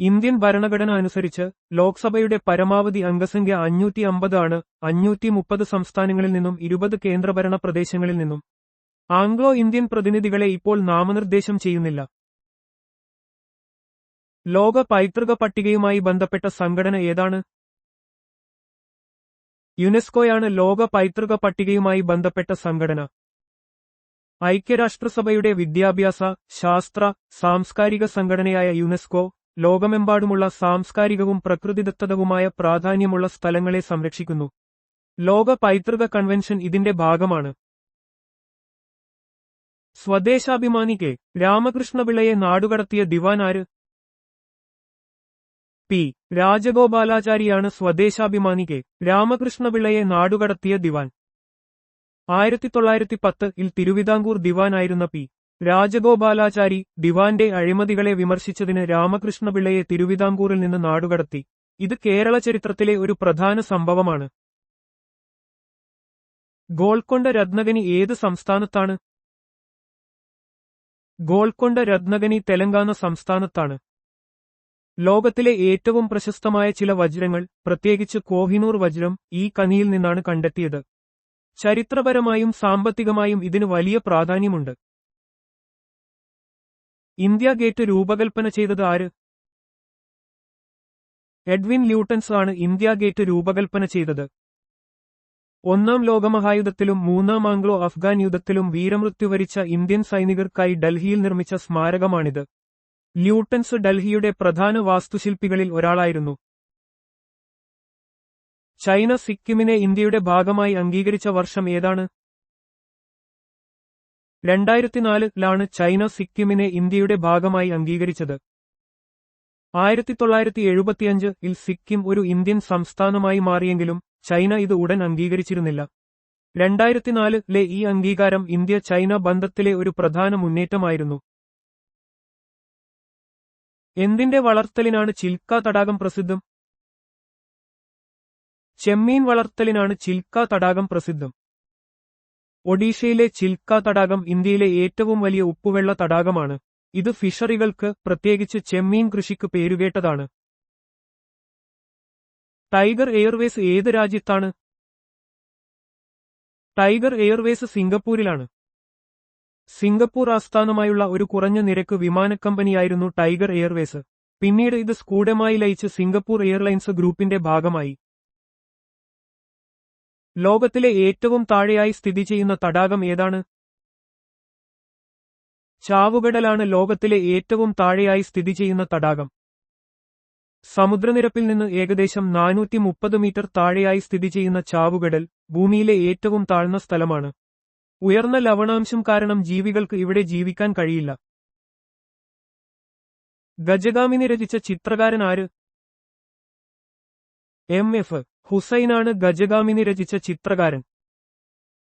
ഇന്ത്യൻ ഭരണഘടന അനുസരിച്ച് ലോക്സഭയുടെ പരമാവധി അംഗസംഖ്യ 550 ആണ്. 530 സംസ്ഥാനങ്ങളിൽ നിന്നും 20 കേന്ദ്രഭരണ പ്രദേശങ്ങളിൽ നിന്നും. ആംഗ്ലോ ഇന്ത്യൻ പ്രതിനിധികളെ ഇപ്പോൾ നാമനിർദ്ദേശം ചെയ്യുന്നില്ല. ലോക പൈതൃക പട്ടികയുമായി ബന്ധപ്പെട്ട സംഘടന ഏതാണ്? യുനെസ്കോയാണ് ലോക പൈതൃക പട്ടികയുമായി ബന്ധപ്പെട്ട സംഘടന. ഐക്യരാഷ്ട്രസഭയുടെ വിദ്യാഭ്യാസ, ശാസ്ത്ര, സാംസ്കാരിക സംഘടനയായ യുനെസ്കോ ലോകമെമ്പാടുമുള്ള സാംസ്കാരികവും പ്രകൃതിദത്തവുമായ പ്രാധാന്യമുള്ള സ്ഥലങ്ങളെ സംരക്ഷിക്കുന്നു. ലോക പൈതൃക കൺവെൻഷൻ ഇതിന്റെ ഭാഗമാണ്. സ്വദേശാഭിമാനി കെ. രാമകൃഷ്ണപിള്ളയെ നാടുകടത്തിയ ദിവാൻ ആര്? പി. രാജഗോപാലാചാരിയാണ് സ്വദേശാഭിമാനി കെ. രാമകൃഷ്ണപിള്ളയെ നാടുകടത്തിയ ദിവാൻ. 1910 തിരുവിതാംകൂർ ദിവാനായിരുന്ന പി. രാജഗോപാലാചാരി ദിവാന്റെ അഴിമതികളെ വിമർശിച്ചതിന് രാമകൃഷ്ണപിള്ളയെ തിരുവിതാംകൂറിൽ നിന്ന് നാടുകടത്തി. ഇത് കേരള ചരിത്രത്തിലെ ഒരു പ്രധാന സംഭവമാണ്. ഗോൾക്കൊണ്ട രത്നഗനി ഏത് സംസ്ഥാനത്താണ്? ഗോൾക്കൊണ്ട രത്നഗനി തെലങ്കാന സംസ്ഥാനത്താണ്. ലോകത്തിലെ ഏറ്റവും പ്രശസ്തമായ ചില വജ്രങ്ങൾ, പ്രത്യേകിച്ച് കോഹിനൂർ വജ്രം, ഈ ഖനിയിൽ നിന്നാണ് കണ്ടെത്തിയത്. ചരിത്രപരമായും സാമ്പത്തികമായും ഇതിന് വലിയ പ്രാധാന്യമുണ്ട്. ഇന്ത്യ ഗേറ്റ് രൂപകൽപ്പന ചെയ്തത് ആര്? എഡ്വിൻ ല്യൂട്ടൻസ് ആണ് ഇന്ത്യ ഗേറ്റ് രൂപകൽപ്പന ചെയ്തത്. 1-ാം ലോകമഹായുദ്ധത്തിലും 3-ാം ആംഗ്ലോ അഫ്ഗാൻ യുദ്ധത്തിലും വീരമൃത്യു വരിച്ച ഇന്ത്യൻ സൈനികർക്കായി ഡൽഹിയിൽ നിർമ്മിച്ച സ്മാരകമാണിത്. ല്യൂട്ടൻസ് ഡൽഹിയുടെ പ്രധാന വാസ്തുശില്പികളിൽ ഒരാളായിരുന്നു. ചൈന സിക്കിമിനെ ഇന്ത്യയുടെ ഭാഗമായി അംഗീകരിച്ച വർഷം ഏതാണ്? 2004 ചൈന സിക്കിമിനെ ഇന്ത്യയുടെ ഭാഗമായി അംഗീകരിച്ചത്. 1975 സിക്കിം ഒരു ഇന്ത്യൻ സംസ്ഥാനമായി മാറിയെങ്കിലും ചൈന ഇത് ഉടൻ അംഗീകരിച്ചിരുന്നില്ല. 2004 ഈ അംഗീകാരം ഇന്ത്യ ചൈന ബന്ധത്തിലെ ഒരു പ്രധാന മുന്നേറ്റമായിരുന്നു. എന്തിന്റെ വളർത്തലിനാണ് ചിൽക്ക തടാകം പ്രസിദ്ധം? ചെമ്മീൻ വളർത്തലിനാണ് ചിൽക്ക തടാകം പ്രസിദ്ധം. ഒഡീഷയിലെ ചിൽക്ക തടാകം ഇന്ത്യയിലെ ഏറ്റവും വലിയ ഉപ്പുവെള്ള തടാകമാണ്. ഇത് ഫിഷറികൾക്ക്, പ്രത്യേകിച്ച് ചെമ്മീൻ കൃഷിക്ക് പേരുകേട്ടതാണ്. ടൈഗർ എയർവേസ് ഏത് രാജ്യത്താണ്? Tiger Airways സിംഗപ്പൂരിലാണ്. സിംഗപ്പൂർ ആസ്ഥാനമായുള്ള ഒരു കുറഞ്ഞ നിരക്ക് വിമാനക്കമ്പനിയായിരുന്നു ടൈഗർ എയർവേസ്. പിന്നീട് ഇത് സ്കൂഡമായി ലയിച്ച് സിംഗപ്പൂർ എയർലൈൻസ് ഗ്രൂപ്പിന്റെ ഭാഗമായി. ലോകത്തിലെ ഏറ്റവും താഴെയായി സ്ഥിതി ചെയ്യുന്ന തടാകം ഏതാണ്? ചാവുകടലാണ് ലോകത്തിലെ ഏറ്റവും താഴെയായി സ്ഥിതി ചെയ്യുന്ന തടാകം. സമുദ്രനിരപ്പിൽ നിന്ന് ഏകദേശം 430 മീറ്റർ താഴെയായി സ്ഥിതി ചെയ്യുന്ന ചാവുകടൽ ഭൂമിയിലെ ഏറ്റവും താഴ്ന്ന സ്ഥലമാണ്. ഉയർന്ന ലവണാംശം കാരണം ജീവികൾക്ക് ഇവിടെ ജീവിക്കാൻ കഴിയില്ല. ഗജഗാമിനി രചിച്ച ചിത്രകാരൻ ആര്? എം.എഫ്. ഹുസൈനാണ് ഗജഗാമിനി രചിച്ച ചിത്രകാരൻ.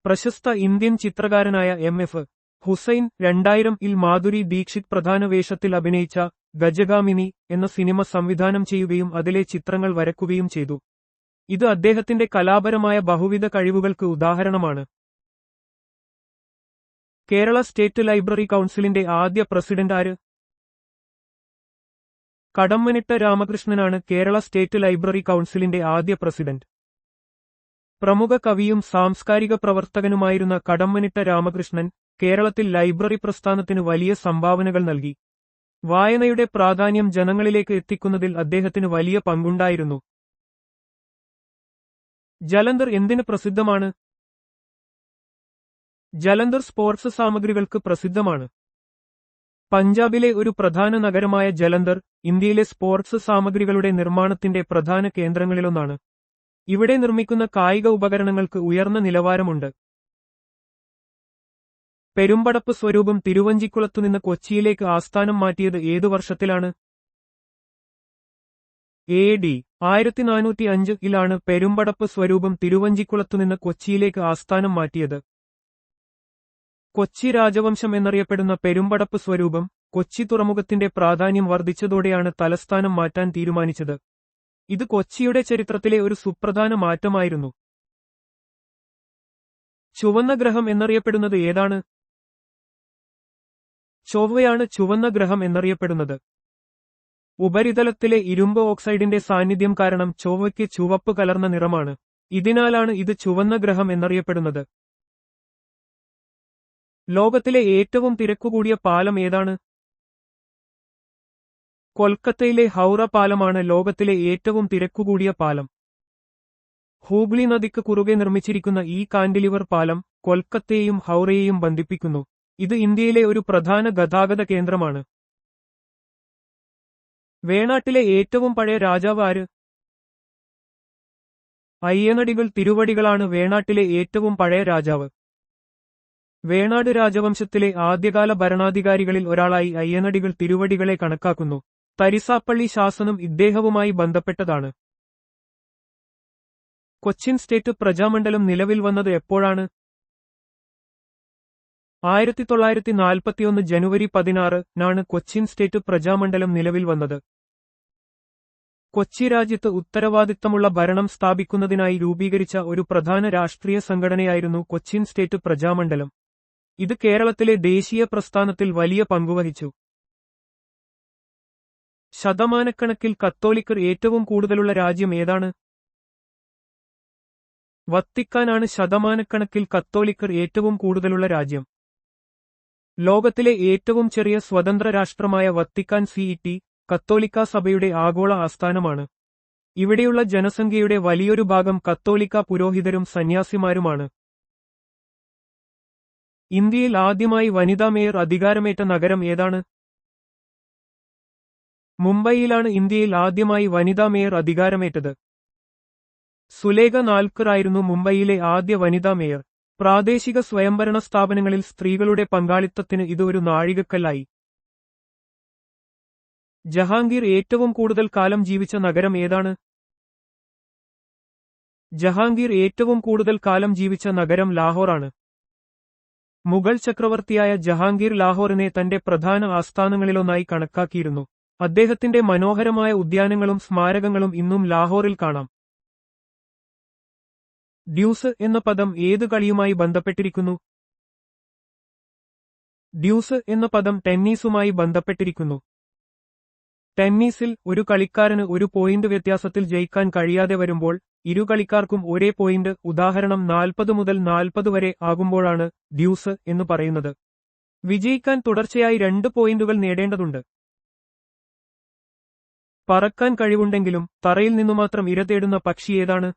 പ്രശസ്ത ഇന്ത്യൻ ചിത്രകാരനായ എം.എഫ്. ഹുസൈൻ 2000-ൽ മാധുരി ദീക്ഷിത് പ്രധാന വേഷത്തിൽ അഭിനയിച്ച ഗജഗാമിനി എന്ന സിനിമ സംവിധാനം ചെയ്യുകയും അതിലെ ചിത്രങ്ങൾ വരയ്ക്കുകയും ചെയ്തു. ഇത് അദ്ദേഹത്തിന്റെ കലാപരമായ ബഹുവിധ കഴിവുകൾക്ക് ഉദാഹരണമാണ്. കേരള സ്റ്റേറ്റ് ലൈബ്രറി കൗൺസിലിന്റെ ആദ്യ പ്രസിഡന്റ് ആര്? കടമ്മനിട്ട രാമകൃഷ്ണനാണ് കേരള സ്റ്റേറ്റ് ലൈബ്രറി കൗൺസിലിന്റെ ആദ്യ പ്രസിഡന്റ്. പ്രമുഖ കവിയും സാംസ്കാരിക പ്രവർത്തകനുമായിരുന്ന കടമ്മനിട്ട രാമകൃഷ്ണൻ കേരളത്തിൽ ലൈബ്രറി പ്രസ്ഥാനത്തിന് വലിയ സംഭാവനകൾ നൽകി. വായനയുടെ പ്രാധാന്യം ജനങ്ങളിലേക്ക് എത്തിക്കുന്നതിൽ അദ്ദേഹത്തിന് വലിയ പങ്കുണ്ടായിരുന്നു. ജലന്ധർ എന്തിന് പ്രസിദ്ധമാണ്? ജലന്ധർ സ്പോർട്സ് സാമഗ്രികൾക്ക് പ്രസിദ്ധമാണ്. പഞ്ചാബിലെ ഒരു പ്രധാന നഗരമായ ജലന്ധർ ഇന്ത്യയിലെ സ്പോർട്സ് സാമഗ്രികളുടെ നിർമ്മാണത്തിന്റെ പ്രധാന കേന്ദ്രങ്ങളിലൊന്നാണ്. ഇവിടെ നിർമ്മിക്കുന്ന കായിക ഉപകരണങ്ങൾക്ക് ഉയർന്ന നിലവാരമുണ്ട്. പെരുമ്പടപ്പ് സ്വരൂപം തിരുവഞ്ചിക്കുളത്തുനിന്ന് കൊച്ചിയിലേക്ക് ആസ്ഥാനം മാറ്റിയത് ഏതു വർഷത്തിലാണ്? AD 1405-ലാണ് പെരുമ്പടപ്പ് സ്വരൂപം തിരുവഞ്ചിക്കുളത്തുനിന്ന് കൊച്ചിയിലേക്ക് ആസ്ഥാനം മാറ്റിയത്. കൊച്ചി രാജവംശം എന്നറിയപ്പെടുന്ന പെരുമ്പടപ്പ് സ്വരൂപം കൊച്ചി തുറമുഖത്തിന്റെ പ്രാധാന്യം വർദ്ധിച്ചതോടെയാണ് തലസ്ഥാനം മാറ്റാൻ തീരുമാനിച്ചത്. ഇത് കൊച്ചിയുടെ ചരിത്രത്തിലെ ഒരു സുപ്രധാന മാറ്റമായിരുന്നു. ചുവന്ന ഗ്രഹം എന്നറിയപ്പെടുന്നത് ഏതാണ്? ചൊവ്വയാണ് ചുവന്ന ഗ്രഹം എന്നറിയപ്പെടുന്നത്. ഉപരിതലത്തിലെ ഇരുമ്പ് ഓക്സൈഡിന്റെ സാന്നിധ്യം കാരണം ചൊവ്വയ്ക്ക് ചുവപ്പ് കലർന്ന നിറമാണ്. ഇതിനാലാണ് ഇത് ചുവന്ന ഗ്രഹം എന്നറിയപ്പെടുന്നത്. ലോകത്തിലെ ഏറ്റവും തിരക്കുകൂടിയ പാലം ഏതാണ്? കൊൽക്കത്തയിലെ ഹൗറ പാലമാണ് ലോകത്തിലെ ഏറ്റവും തിരക്കുകൂടിയ പാലം. ഹൂഗ്ലി നദിക്ക് കുറുകെ നിർമ്മിച്ചിരിക്കുന്ന ഈ കാന്റിലിവർ പാലം കൊൽക്കത്തയെയും ഹൗറയെയും ബന്ധിപ്പിക്കുന്നു. ഇത് ഇന്ത്യയിലെ ഒരു പ്രധാന ഗതാഗത കേന്ദ്രമാണ്. വേണാട്ടിലെ ഏറ്റവും പഴയ രാജാവ് ആര്? അയ്യനടികൾ തിരുവടികളാണ് വേണാട്ടിലെ ഏറ്റവും പഴയ രാജാവ്. വേണാട് രാജവംശത്തിലെ ആദ്യകാല ഭരണാധികാരികളിൽ ഒരാളായി അയ്യനടികൾ തിരുവടികളെ കണക്കാക്കുന്നു. തരിസാപ്പള്ളി ശാസനം ഇദ്ദേഹവുമായി ബന്ധപ്പെട്ടതാണ്. കൊച്ചിൻ സ്റ്റേറ്റ് പ്രജാമണ്ഡലം നിലവിൽ വന്നത് എപ്പോഴാണ്? 1941 ജനുവരി 16-നാണ് കൊച്ചിൻ സ്റ്റേറ്റ് പ്രജാമണ്ഡലം നിലവിൽ വന്നത്. കൊച്ചി രാജ്യത്ത് ഉത്തരവാദിത്തമുള്ള ഭരണം സ്ഥാപിക്കുന്നതിനായി രൂപീകരിച്ച ഒരു പ്രധാന രാഷ്ട്രീയ സംഘടനയായിരുന്നു കൊച്ചിൻ സ്റ്റേറ്റ് പ്രജാമണ്ഡലം. ഇത് കേരളത്തിലെ ദേശീയ പ്രസ്ഥാനത്തിൽ വലിയ പങ്കുവഹിച്ചു. ശതമാനക്കണക്കിൽ കത്തോലിക്കർ ഏറ്റവും കൂടുതലുള്ള രാജ്യം ഏതാണ്? വത്തിക്കാനാണ് ശതമാനക്കണക്കിൽ കത്തോലിക്കർ ഏറ്റവും കൂടുതലുള്ള രാജ്യം. ലോകത്തിലെ ഏറ്റവും ചെറിയ സ്വതന്ത്ര രാഷ്ട്രമായ വത്തിക്കാൻ സിഇടി കത്തോലിക്കാ സഭയുടെ ആഗോള ആസ്ഥാനമാണ്. ഇവിടെയുള്ള ജനസംഖ്യയുടെ വലിയൊരു ഭാഗം കത്തോലിക്ക പുരോഹിതരും സന്യാസിമാരുമാണ്. ഇന്ത്യയിൽ ആദ്യമായി വനിതാ മേയർ അധികാരമേറ്റ നഗരം ഏതാണ്? മുംബൈയിലാണ് ഇന്ത്യയിൽ ആദ്യമായി വനിതാ മേയർ അധികാരമേറ്റത്. സുലേഖ നാൽക്കർ ആയിരുന്നു മുംബൈയിലെ ആദ്യ വനിതാ മേയർ. പ്രാദേശിക സ്വയംഭരണ സ്ഥാപനങ്ങളിൽ സ്ത്രീകളുടെ പങ്കാളിത്തത്തിന് ഇത് ഒരു നാഴികക്കല്ലായി. ജഹാംഗീർ ഏറ്റവും കൂടുതൽ കാലം ജീവിച്ച നഗരം ഏതാണ്? ജഹാംഗീർ ഏറ്റവും കൂടുതൽ കാലം ജീവിച്ച നഗരം ലാഹോറാണ്. മുഗൾ ചക്രവർത്തിയായ ജഹാംഗീർ ലാഹോറിനെ തന്റെ പ്രധാന ആസ്ഥാനങ്ങളിലൊന്നായി കണക്കാക്കിയിരുന്നു. അദ്ദേഹത്തിന്റെ മനോഹരമായ ഉദ്യാനങ്ങളും സ്മാരകങ്ങളും ഇന്നും ലാഹോറിൽ കാണാം. ഡ്യൂസ് എന്ന പദം ഏത് കളിയുമായി ബന്ധപ്പെട്ടിരിക്കുന്നു? ഡ്യൂസ് എന്ന പദം ടെന്നീസുമായി ബന്ധപ്പെട്ടിരിക്കുന്നു. ടെന്നീസിൽ ഒരു കളിക്കാരന് ഒരു പോയിന്റ് വ്യത്യാസത്തിൽ ജയിക്കാൻ കഴിയാതെ വരുമ്പോൾ ഇരു കളിക്കാർക്കും ഒരേ പോയിന്റ്, ഉദാഹരണം 40 മുതൽ 40 വരെ ആകുമ്പോഴാണ് ഡ്യൂസ് എന്ന് പറയുന്നത്. വിജയിക്കാൻ തുടർച്ചയായി 2 പോയിന്റുകൾ നേടേണ്ടതുണ്ട്. പറക്കാൻ കഴിവുണ്ടെങ്കിലും തറയിൽ നിന്നുമാത്രം ഇര തേടുന്ന പക്ഷി ഏതാണ്?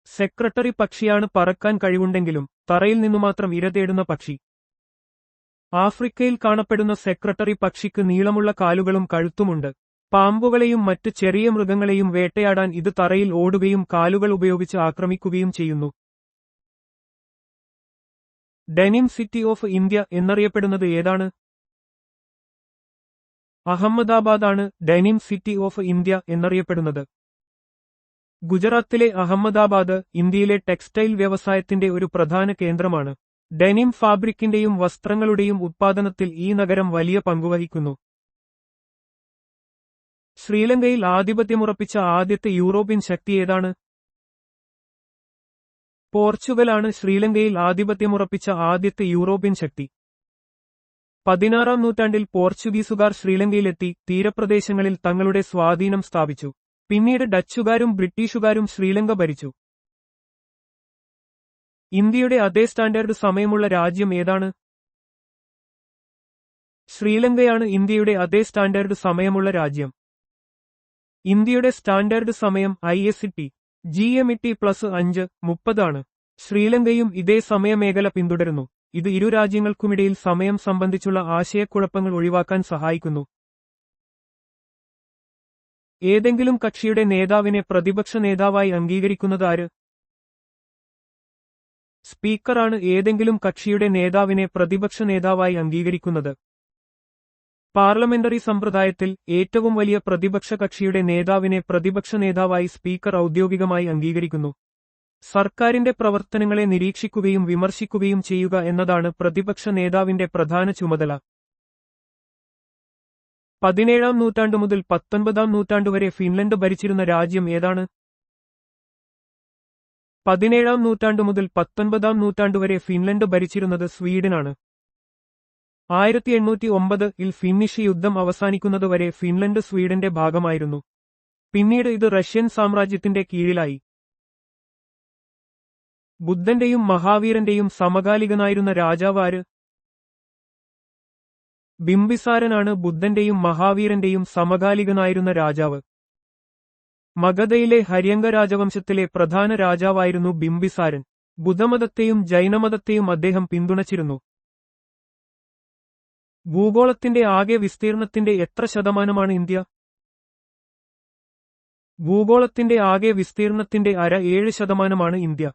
സെക്രട്ടറി പക്ഷിയാണ് പറക്കാൻ കഴിവുണ്ടെങ്കിലും തറയിൽ നിന്നുമാത്രം ഇര തേടുന്ന പക്ഷി. ആഫ്രിക്കയിൽ കാണപ്പെടുന്ന സെക്രട്ടറി പക്ഷിക്ക് നീളമുള്ള കാലുകളും കഴുത്തുമുണ്ട്. പാമ്പുകളെയും മറ്റ് ചെറിയ മൃഗങ്ങളെയും വേട്ടയാടാൻ ഇത് തറയിൽ ഓടുകയും കാലുകൾ ഉപയോഗിച്ച് ആക്രമിക്കുകയും ചെയ്യുന്നു. ഡെനിം സിറ്റി ഓഫ് ഇന്ത്യ എന്നറിയപ്പെടുന്നത് ഏതാണ്? അഹമ്മദാബാദാണ് ഡെനിം സിറ്റി ഓഫ് ഇന്ത്യ എന്നറിയപ്പെടുന്നത്. ഗുജറാത്തിലെ അഹമ്മദാബാദ് ഇന്ത്യയിലെ ടെക്സ്റ്റൈൽ വ്യവസായത്തിന്റെ ഒരു പ്രധാന കേന്ദ്രമാണ്. ഡെനിം ഫാബ്രിക്കിന്റെയും വസ്ത്രങ്ങളുടെയും ഉത്പാദനത്തിൽ ഈ നഗരം വലിയ പങ്കുവഹിക്കുന്നു. ശ്രീലങ്കയിൽ ആധിപത്യമുറപ്പിച്ച ആദ്യത്തെ യൂറോപ്യൻ ശക്തി ഏതാണ്? പോർച്ചുഗലാണ് ശ്രീലങ്കയിൽ ആധിപത്യമുറപ്പിച്ച ആദ്യത്തെ യൂറോപ്യൻ ശക്തി. 16-ാം നൂറ്റാണ്ടിൽ പോർച്ചുഗീസുകാർ ശ്രീലങ്കയിലെത്തി തീരപ്രദേശങ്ങളിൽ തങ്ങളുടെ സ്വാധീനം സ്ഥാപിച്ചു. പിന്നീട് ഡച്ചുകാരും ബ്രിട്ടീഷുകാരും ശ്രീലങ്ക ഭരിച്ചു. ഇന്ത്യയുടെ അതേ സ്റ്റാൻഡേർഡ് സമയമുള്ള രാജ്യം ഏതാണ്? ശ്രീലങ്കയാണ് ഇന്ത്യയുടെ അതേ സ്റ്റാൻഡേർഡ് സമയമുള്ള രാജ്യം. ഇന്ത്യയുടെ സ്റ്റാൻഡേർഡ് സമയം IST GMT+5 30 ആണ്. ശ്രീലങ്കയും ഇതേ സമയമേഖല പിന്തുടരുന്നു. ഇത് ഇരു രാജ്യങ്ങൾക്കുമിടയിൽ സമയം സംബന്ധിച്ചുള്ള ആശയക്കുഴപ്പങ്ങൾ ഒഴിവാക്കാൻ സഹായിക്കുന്നു. ഏതെങ്കിലും കക്ഷിയുടെ നേതാവിനെ പ്രതിപക്ഷ നേതാവായി അംഗീകരിക്കുന്നത് ആര്? സ്പീക്കറാണ് ഏതെങ്കിലും കക്ഷിയുടെ നേതാവിനെ പ്രതിപക്ഷ നേതാവായി അംഗീകരിക്കുന്നത്. പാർലമെന്ററി സമ്പ്രദായത്തിൽ ഏറ്റവും വലിയ പ്രതിപക്ഷ കക്ഷിയുടെ നേതാവിനെ പ്രതിപക്ഷ നേതാവായി സ്പീക്കർ ഔദ്യോഗികമായി അംഗീകരിക്കുന്നു. സർക്കാരിന്റെ പ്രവർത്തനങ്ങളെ നിരീക്ഷിക്കുകയും വിമർശിക്കുകയും ചെയ്യുക എന്നതാണ് പ്രതിപക്ഷ നേതാവിന്റെ പ്രധാന ചുമതല. 17-ാം നൂറ്റാണ്ടു മുതൽ 19-ാം നൂറ്റാണ്ടുവരെ ഫിൻലൻഡ് ഭരിച്ചിരുന്ന രാജ്യം ഏതാണ്? 17-ാം നൂറ്റാണ്ടു മുതൽ 19-ാം നൂറ്റാണ്ടുവരെ ഫിൻലൻഡ് ഭരിച്ചിരുന്നത് സ്വീഡനാണ്. 1809-ൽ ഫിന്നിഷ് യുദ്ധം അവസാനിക്കുന്നതുവരെ ഫിൻലൻഡ് സ്വീഡന്റെ ഭാഗമായിരുന്നു. പിന്നീട് ഇത് റഷ്യൻ സാമ്രാജ്യത്തിന്റെ കീഴിലായി. ബുദ്ധന്റെയും മഹാവീരന്റെയും സമകാലികനായിരുന്ന രാജാവ് ആര്? ബിംബിസാരനാണ് ബുദ്ധന്റെയും മഹാവീരന്റെയും സമകാലികനായിരുന്ന രാജാവ്. മഗധയിലെ ഹര്യങ്ക രാജവംശത്തിലെ പ്രധാന രാജാവായിരുന്നു ബിംബിസാരൻ. ബുദ്ധമതത്തെയും ജൈനമതത്തെയും അദ്ദേഹം പിന്തുണച്ചിരുന്നു. ഭൂഗോളത്തിന്റെ ആകെ വിസ്തീർണത്തിന്റെ എത്ര ശതമാനമാണ് ഇന്ത്യ? ഭൂഗോളത്തിന്റെ ആകെ വിസ്തീർണത്തിന്റെ 7% ഇന്ത്യ.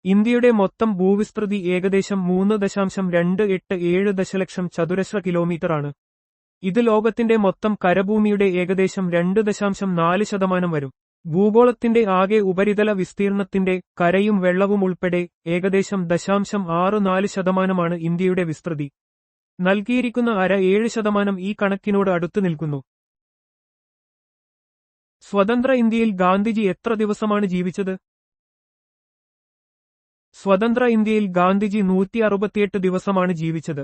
ഇന്ത്യയുടെ മൊത്തം ഭൂവിസ്തൃതി ഏകദേശം 3.287 ദശലക്ഷം ചതുരശ്ര കിലോമീറ്ററാണ്. ഇത് ലോകത്തിന്റെ മൊത്തം കരഭൂമിയുടെ ഏകദേശം 2.4% വരും. ഭൂഗോളത്തിന്റെ ആകെ ഉപരിതല വിസ്തീർണത്തിന്റെ കരയും വെള്ളവും ഉൾപ്പെടെ ഏകദേശം 0.64% ഇന്ത്യയുടെ വിസ്തൃതി. നൽകിയിരിക്കുന്ന 7% ഈ കണക്കിനോട് അടുത്തു നിൽക്കുന്നു. സ്വതന്ത്ര ഇന്ത്യയിൽ ഗാന്ധിജി എത്ര ദിവസമാണ് ജീവിച്ചത്? സ്വതന്ത്ര ഇന്ത്യയിൽ ഗാന്ധിജി 168 ദിവസമാണ് ജീവിച്ചത്.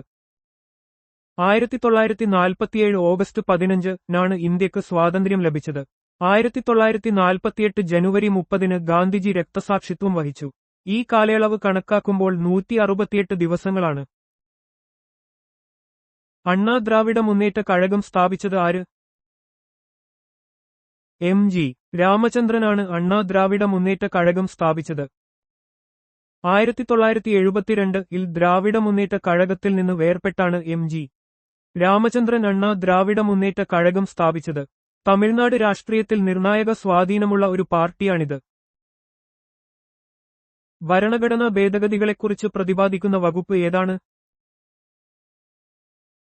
1947 ഓഗസ്റ്റ് 15-നാണ് ഇന്ത്യക്ക് സ്വാതന്ത്ര്യം ലഭിച്ചത്. 1948 ജനുവരി 30-ന് ഗാന്ധിജി രക്തസാക്ഷിത്വം വഹിച്ചു. ഈ കാലയളവ് കണക്കാക്കുമ്പോൾ 168 ദിവസങ്ങളാണ്. അണ്ണാ ദ്രാവിഡ മുന്നേറ്റ കഴകം സ്ഥാപിച്ചത് ആര്? MG രാമചന്ദ്രനാണ് അണ്ണാ ദ്രാവിഡ മുന്നേറ്റ കഴകം സ്ഥാപിച്ചത്. 1972-ൽ ദ്രാവിഡ മുന്നേറ്റ കഴകത്തിൽ നിന്ന് വേർപെട്ടാണ് MG രാമചന്ദ്രൻ അണ്ണാ ദ്രാവിഡ മുന്നേറ്റ കഴകം സ്ഥാപിച്ചത്. തമിഴ്നാട് രാഷ്ട്രീയത്തിൽ നിർണായക സ്വാധീനമുള്ള ഒരു പാർട്ടിയാണിത്. ഭരണഘടനാ ഭേദഗതികളെക്കുറിച്ച് പ്രതിപാദിക്കുന്ന വകുപ്പ് ഏതാണ്?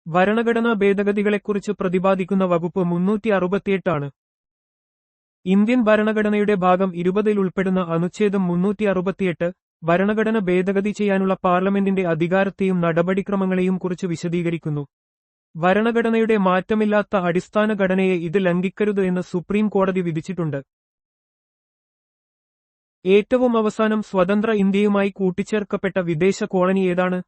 ഭരണഘടനാ ഭേദഗതികളെക്കുറിച്ച് പ്രതിപാദിക്കുന്ന വകുപ്പ് 368 ആണ്. ഇന്ത്യൻ ഭരണഘടനയുടെ ഭാഗം 20-ൽ ഉൾപ്പെടുന്ന അനുച്ഛേദം 368 ഭരണഘടന ഭേദഗതി ചെയ്യാനുള്ള പാർലമെന്റിന്റെ അധികാരത്തെയും നടപടിക്രമങ്ങളെയും കുറിച്ച് വിശദീകരിക്കുന്നു. ഭരണഘടനയുടെ മാറ്റമില്ലാത്ത അടിസ്ഥാന ഘടനയെ ഇത് ലംഘിക്കരുത് എന്ന് സുപ്രീം കോടതി വിധിച്ചിട്ടുണ്ട്. ഏറ്റവും അവസാനം സ്വതന്ത്ര ഇന്ത്യയുമായി കൂട്ടിച്ചേർക്കപ്പെട്ട വിദേശ കോളനി ഏതാണ്?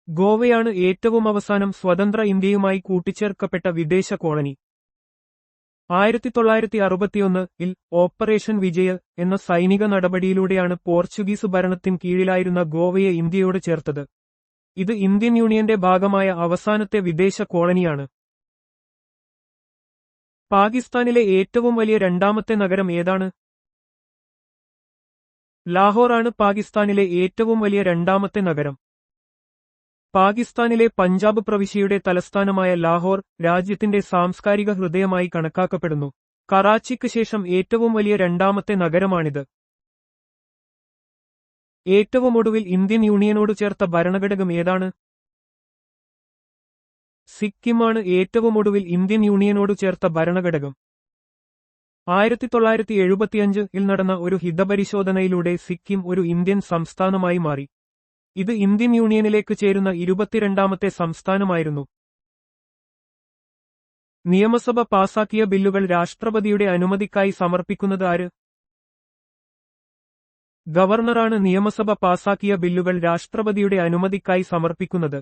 ഗോവയാണ് ഏറ്റവും അവസാനം സ്വതന്ത്ര ഇന്ത്യയുമായി കൂട്ടിച്ചേർക്കപ്പെട്ട വിദേശ കോളനി. 1961-ൽ ഓപ്പറേഷൻ വിജയ് എന്ന സൈനിക നടപടിയിലൂടെയാണ് പോർച്ചുഗീസ് ഭരണത്തിൻ കീഴിലായിരുന്ന ഗോവയെ ഇന്ത്യയോട് ചേർത്തത്. ഇത് ഇന്ത്യൻ യൂണിയന്റെ ഭാഗമായ അവസാനത്തെ വിദേശ കോളനിയാണ്. പാകിസ്ഥാനിലെ ഏറ്റവും വലിയ രണ്ടാമത്തെ നഗരം ഏതാണ്? ലാഹോറാണ് പാകിസ്ഥാനിലെ ഏറ്റവും വലിയ രണ്ടാമത്തെ നഗരം. പാകിസ്ഥാനിലെ പഞ്ചാബ് പ്രവിശ്യയുടെ തലസ്ഥാനമായ ലാഹോർ രാജ്യത്തിന്റെ സാംസ്കാരിക ഹൃദയമായി കണക്കാക്കപ്പെടുന്നു. കറാച്ചിക്ക് ശേഷം ഏറ്റവും വലിയ രണ്ടാമത്തെ നഗരമാണിത്. ഏറ്റവും ഒടുവിൽ ഇന്ത്യൻ യൂണിയനോട് ചേർത്ത ഭരണഘടകം ഏതാണ്? സിക്കിമാണ് ഏറ്റവും ഒടുവിൽ ഇന്ത്യൻ യൂണിയനോട് ചേർത്ത ഭരണഘടകം. 1975-ൽ നടന്ന ഒരു ഹിതപരിശോധനയിലൂടെ സിക്കിം ഒരു ഇന്ത്യൻ സംസ്ഥാനമായി മാറി. ഇത് ഇന്ത്യൻ യൂണിയനിലേക്ക് ചേരുന്ന 22ാമത്തെ സംസ്ഥാനമായിരുന്നു. നിയമസഭ പാസാക്കിയ ബില്ലുകൾ രാഷ്ട്രപതിയുടെ അനുമതിക്കായി സമർപ്പിക്കുന്നത് ആര്? ഗവർണറാണ് നിയമസഭ പാസാക്കിയ ബില്ലുകൾ രാഷ്ട്രപതിയുടെ അനുമതിക്കായി സമർപ്പിക്കുന്നത്.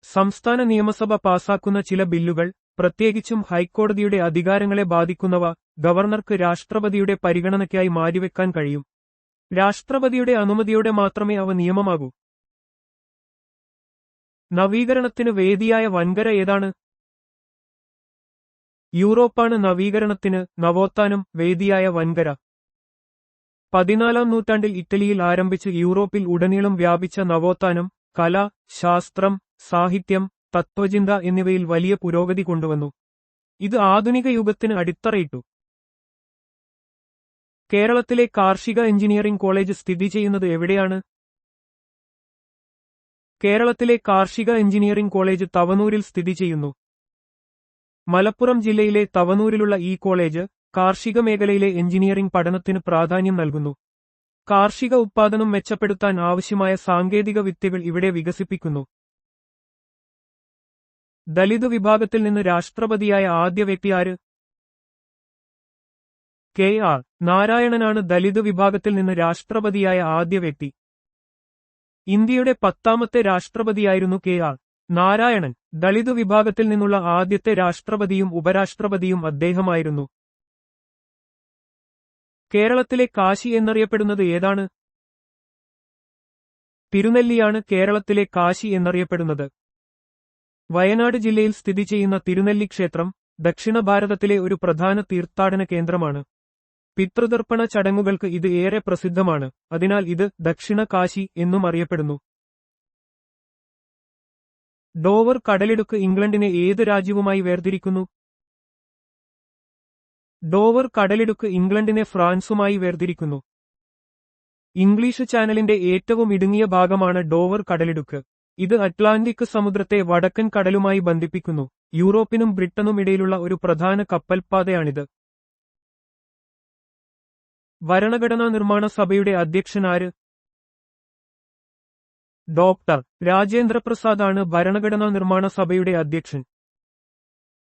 സംസ്ഥാന നിയമസഭ പാസാക്കുന്ന ചില ബില്ലുകൾ, പ്രത്യേകിച്ചും ഹൈക്കോടതിയുടെ അധികാരങ്ങളെ ബാധിക്കുന്നവ, ഗവർണർക്ക് രാഷ്ട്രപതിയുടെ പരിഗണനയ്ക്കായി മാറ്റിവെക്കാൻ കഴിയും. രാഷ്ട്രപതിയുടെ അനുമതിയോടെ മാത്രമേ അവ നിയമമാകൂ. നവീകരണത്തിന് വേദിയായ വൻകര ഏതാണ്? യൂറോപ്പാണ് നവീകരണത്തിന്, നവോത്ഥാനം വേദിയായ വൻകര. 14ാം നൂറ്റാണ്ടിൽ ഇറ്റലിയിൽ ആരംഭിച്ച് യൂറോപ്പിൽ ഉടനീളം വ്യാപിച്ച നവോത്ഥാനം കല, ശാസ്ത്രം, സാഹിത്യം, തത്വചിന്ത എന്നിവയിൽ വലിയ പുരോഗതി കൊണ്ടുവന്നു. ഇത് ആധുനിക യുഗത്തിന് അടിത്തറയിട്ടു. കേരളത്തിലെ കാർഷിക എഞ്ചിനീയറിംഗ് കോളേജ് സ്ഥിതി ചെയ്യുന്നത് എവിടെയാണ്? കേരളത്തിലെ കാർഷിക എഞ്ചിനീയറിംഗ് കോളേജ് തവനൂരിൽ സ്ഥിതി ചെയ്യുന്നു. മലപ്പുറം ജില്ലയിലെ തവനൂരിലുള്ള ഈ കോളേജ് കാർഷിക മേഖലയിലെ എഞ്ചിനീയറിംഗ് പഠനത്തിന് പ്രാധാന്യം നൽകുന്നു. കാർഷിക ഉത്പാദനം മെച്ചപ്പെടുത്താൻ ആവശ്യമായ സാങ്കേതിക വിദ്യകൾ ഇവിടെ വികസിപ്പിക്കുന്നു. ദലിത് വിഭാഗത്തിൽ നിന്ന് രാഷ്ട്രപതിയായ ആദ്യ വ്യക്തി ആര്? കെ.ആർ. നാരായണനാണ് ദലിത് വിഭാഗത്തിൽ നിന്ന് രാഷ്ട്രപതിയായ ആദ്യ വ്യക്തി. ഇന്ത്യയുടെ 10ാമത്തെ രാഷ്ട്രപതിയായിരുന്നു കെ.ആർ. നാരായണൻ. ദലിത് വിഭാഗത്തിൽ നിന്നുള്ള ആദ്യത്തെ രാഷ്ട്രപതിയും ഉപരാഷ്ട്രപതിയും അദ്ദേഹമായിരുന്നു. കേരളത്തിലെ കാശി എന്നറിയപ്പെടുന്നത് ഏതാണ്? തിരുനെല്ലിയാണ് കേരളത്തിലെ കാശി എന്നറിയപ്പെടുന്നത്. വയനാട് ജില്ലയിൽ സ്ഥിതി ചെയ്യുന്ന തിരുനെല്ലി ക്ഷേത്രം ദക്ഷിണ ഭാരതത്തിലെ ഒരു പ്രധാന തീർത്ഥാടന കേന്ദ്രമാണ്. പിതൃതർപ്പണ ചടങ്ങുകൾക്ക് ഇത് ഏറെ പ്രസിദ്ധമാണ്. അതിനാൽ ഇത് ദക്ഷിണ കാശി എന്നും അറിയപ്പെടുന്നു. ഡോവർ കടലിടുക്ക് ഇംഗ്ലണ്ടിനെ ഏത് രാജ്യവുമായി വേർതിരിക്കുന്നു? ഡോവർ കടലിടുക്ക് ഇംഗ്ലണ്ടിനെ ഫ്രാൻസുമായി വേർതിരിക്കുന്നു. ഇംഗ്ലീഷ് ചാനലിന്റെ ഏറ്റവും ഇടുങ്ങിയ ഭാഗമാണ് ഡോവർ കടലിടുക്ക്. ഇത് അറ്റ്ലാന്റിക് സമുദ്രത്തെ വടക്കൻ കടലുമായി ബന്ധിപ്പിക്കുന്നു. യൂറോപ്പിനും ബ്രിട്ടനും ഇടയിലുള്ള ഒരു പ്രധാന കപ്പൽപ്പാതയാണിത്. ഭരണഘടനാ നിർമ്മാണ സഭയുടെ അധ്യക്ഷൻ ആര്? ഡോക്ടർ രാജേന്ദ്രപ്രസാദാണ് ഭരണഘടനാ നിർമ്മാണ സഭയുടെ അധ്യക്ഷൻ.